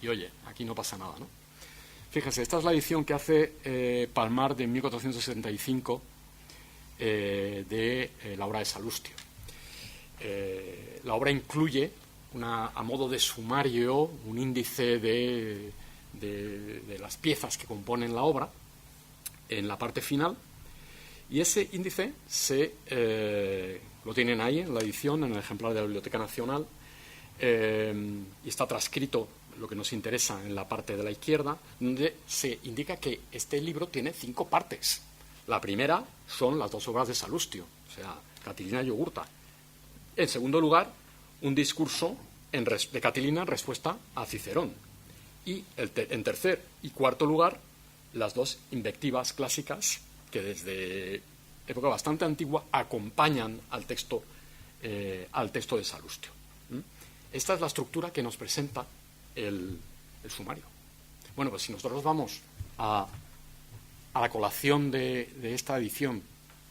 y oye, aquí no pasa nada, ¿no? Fíjense, esta es la edición que hace Palmar de 1475 de la obra de Salustio. La obra incluye a modo de sumario un índice de las piezas que componen la obra en la parte final, y ese índice lo tienen ahí en la edición, en el ejemplar de la Biblioteca Nacional, y está transcrito, lo que nos interesa, en la parte de la izquierda, donde se indica que este libro tiene 5 partes. La primera son las 2 obras de Salustio, o sea, Catilina y Jugurtha. En segundo lugar, un discurso de Catilina en respuesta a Cicerón. Y en tercer y cuarto lugar, las dos invectivas clásicas que desde época bastante antigua acompañan al texto de Salustio. Esta es la estructura que nos presenta el sumario. Bueno, pues si nosotros vamos a la colación de esta edición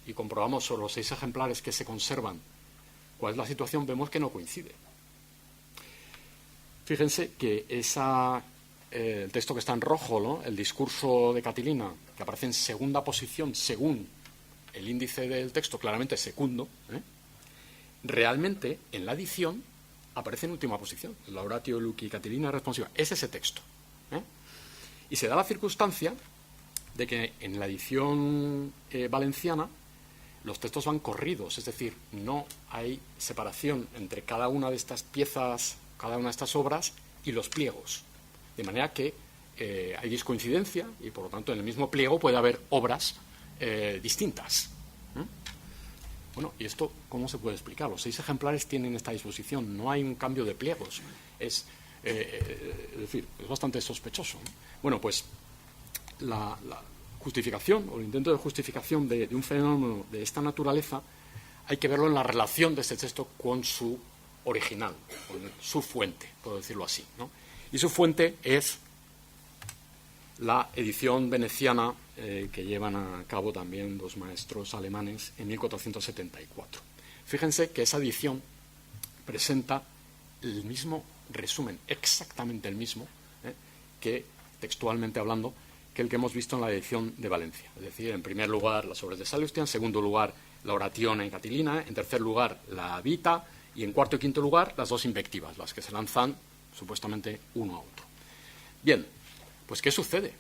y comprobamos sobre los 6 ejemplares que se conservan cuál es la situación, vemos que no coincide. Fíjense que el texto que está en rojo, ¿no?, el discurso de Catilina, que aparece en segunda posición según el índice del texto, claramente segundo, realmente en la edición aparece en última posición, la Oratio Luci Catilina Responsiva. Es ese texto. Y se da la circunstancia de que en la edición valenciana los textos van corridos, es decir, no hay separación entre cada una de estas piezas, cada una de estas obras y los pliegos. De manera que hay discoincidencia y, por lo tanto, en el mismo pliego puede haber obras distintas. Bueno, ¿y esto cómo se puede explicar? Los 6 ejemplares tienen esta disposición, no hay un cambio de pliegos. Es decir, es bastante sospechoso, ¿no? Bueno, pues la justificación o el intento de justificación de un fenómeno de esta naturaleza hay que verlo en la relación de este texto con su original, con su fuente, por decirlo así, ¿no? Y su fuente es la edición veneciana que llevan a cabo también 2 maestros alemanes en 1474. Fíjense que esa edición presenta el mismo resumen, exactamente el mismo, que textualmente hablando, que el que hemos visto en la edición de Valencia. Es decir, en primer lugar las obras de Salustio, en segundo lugar la Oratione Catilina, en tercer lugar la Vita y en cuarto y quinto lugar las 2 invectivas, las que se lanzan supuestamente uno a otro. Bien, pues ¿qué sucede?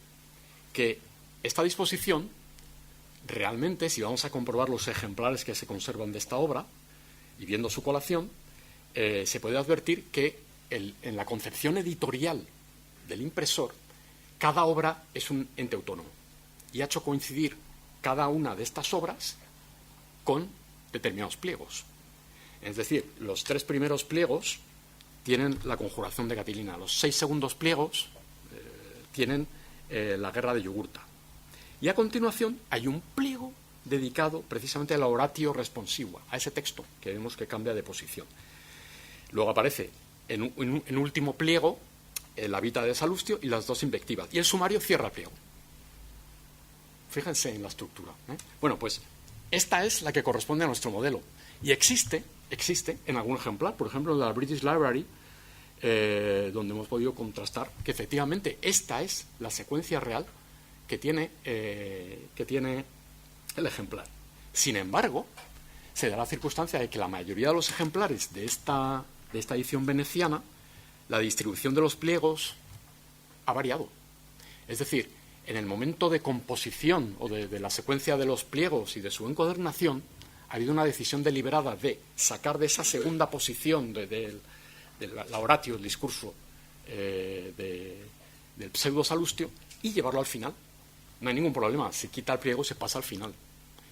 Que esta disposición, realmente, si vamos a comprobar los ejemplares que se conservan de esta obra, y viendo su colación, se puede advertir que en la concepción editorial del impresor, cada obra es un ente autónomo y ha hecho coincidir cada una de estas obras con determinados pliegos. Es decir, los 3 primeros pliegos tienen la conjuración de Catilina, los 6 segundos pliegos tienen la guerra de Yugurta. Y a continuación hay un pliego dedicado precisamente a la Oratio Responsiva, a ese texto que vemos que cambia de posición. Luego aparece en último pliego la Vita de Salustio y las 2 invectivas. Y el sumario cierra el pliego. Fíjense en la estructura. Bueno, pues esta es la que corresponde a nuestro modelo. Y existe en algún ejemplar, por ejemplo en la British Library, donde hemos podido contrastar que efectivamente esta es la secuencia real que tiene el ejemplar. Sin embargo, se da la circunstancia de que la mayoría de los ejemplares de esta edición veneciana, la distribución de los pliegos ha variado. Es decir, en el momento de composición o de la secuencia de los pliegos y de su encuadernación, ha habido una decisión deliberada de sacar de esa segunda posición de la Oratio, el discurso del pseudo Salustio, y llevarlo al final. No hay ningún problema, se quita el pliego, se pasa al final.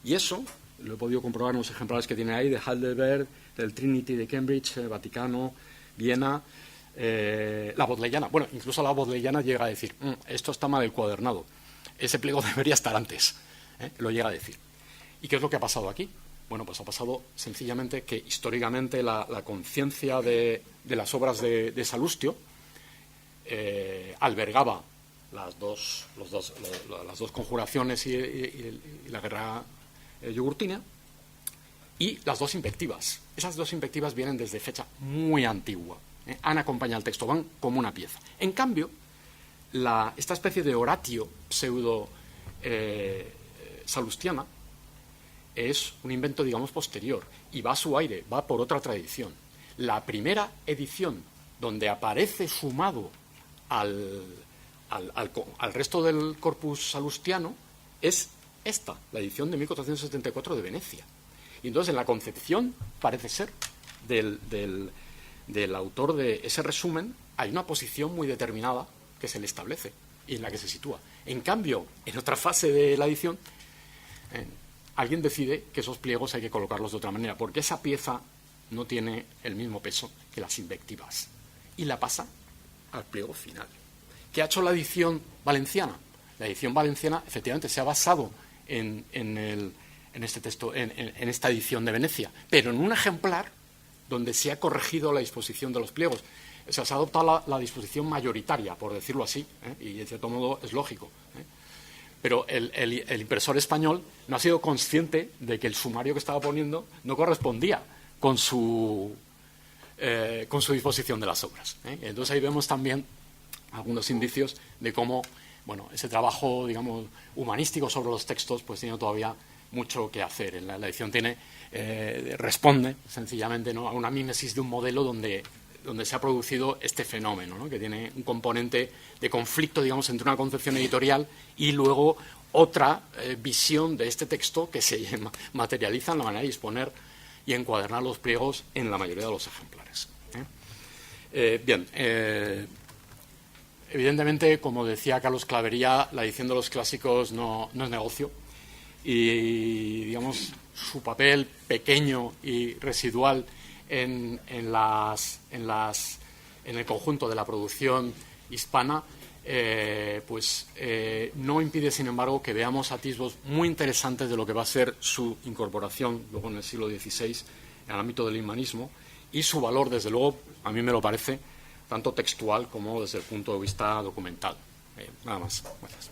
Y eso lo he podido comprobar en los ejemplares que tiene ahí, de Heidelberg, del Trinity de Cambridge, Vaticano, Viena, la Bodleiana. Bueno, incluso la Bodleiana llega a decir, esto está mal encuadernado, ese pliego debería estar antes, lo llega a decir. ¿Y qué es lo que ha pasado aquí? Bueno, pues ha pasado sencillamente que históricamente la conciencia de las obras de Salustio albergaba las dos conjuraciones y la guerra yugurtina y las 2 invectivas. Esas 2 invectivas vienen desde fecha muy antigua, han acompañado al texto, van como una pieza. En cambio, esta especie de oratio pseudo salustiana es un invento, digamos, posterior y va a su aire, va por otra tradición. La primera edición donde aparece sumado al resto del corpus salustiano es esta, la edición de 1474 de Venecia. Y entonces en la concepción, parece ser, del autor de ese resumen, hay una posición muy determinada que se le establece y en la que se sitúa. En cambio, en otra fase de la edición, alguien decide que esos pliegos hay que colocarlos de otra manera, porque esa pieza no tiene el mismo peso que las invectivas. y la pasa al pliego final. ¿Qué ha hecho la edición valenciana? La edición valenciana efectivamente se ha basado en este texto, en esta edición de Venecia, pero en un ejemplar donde se ha corregido la disposición de los pliegos. O sea, se ha adoptado la disposición mayoritaria, por decirlo así, y en cierto modo es lógico. Pero el impresor español no ha sido consciente de que el sumario que estaba poniendo no correspondía con su disposición de las obras. Entonces ahí vemos también algunos indicios de cómo, bueno, ese trabajo, digamos, humanístico sobre los textos, pues tiene todavía mucho que hacer. La edición responde sencillamente, ¿no?, a una mímesis de un modelo donde se ha producido este fenómeno, ¿no?, que tiene un componente de conflicto, digamos, entre una concepción editorial y luego otra visión de este texto que se materializa en la manera de disponer y encuadernar los pliegos en la mayoría de los ejemplares. Bien, evidentemente, como decía Carlos Clavería, la edición de los clásicos no es negocio y, digamos, su papel pequeño y residual en el conjunto de la producción hispana no impide, sin embargo, que veamos atisbos muy interesantes de lo que va a ser su incorporación luego en el siglo XVI en el ámbito del humanismo y su valor, desde luego, a mí me lo parece, tanto textual como desde el punto de vista documental. Nada más. Gracias.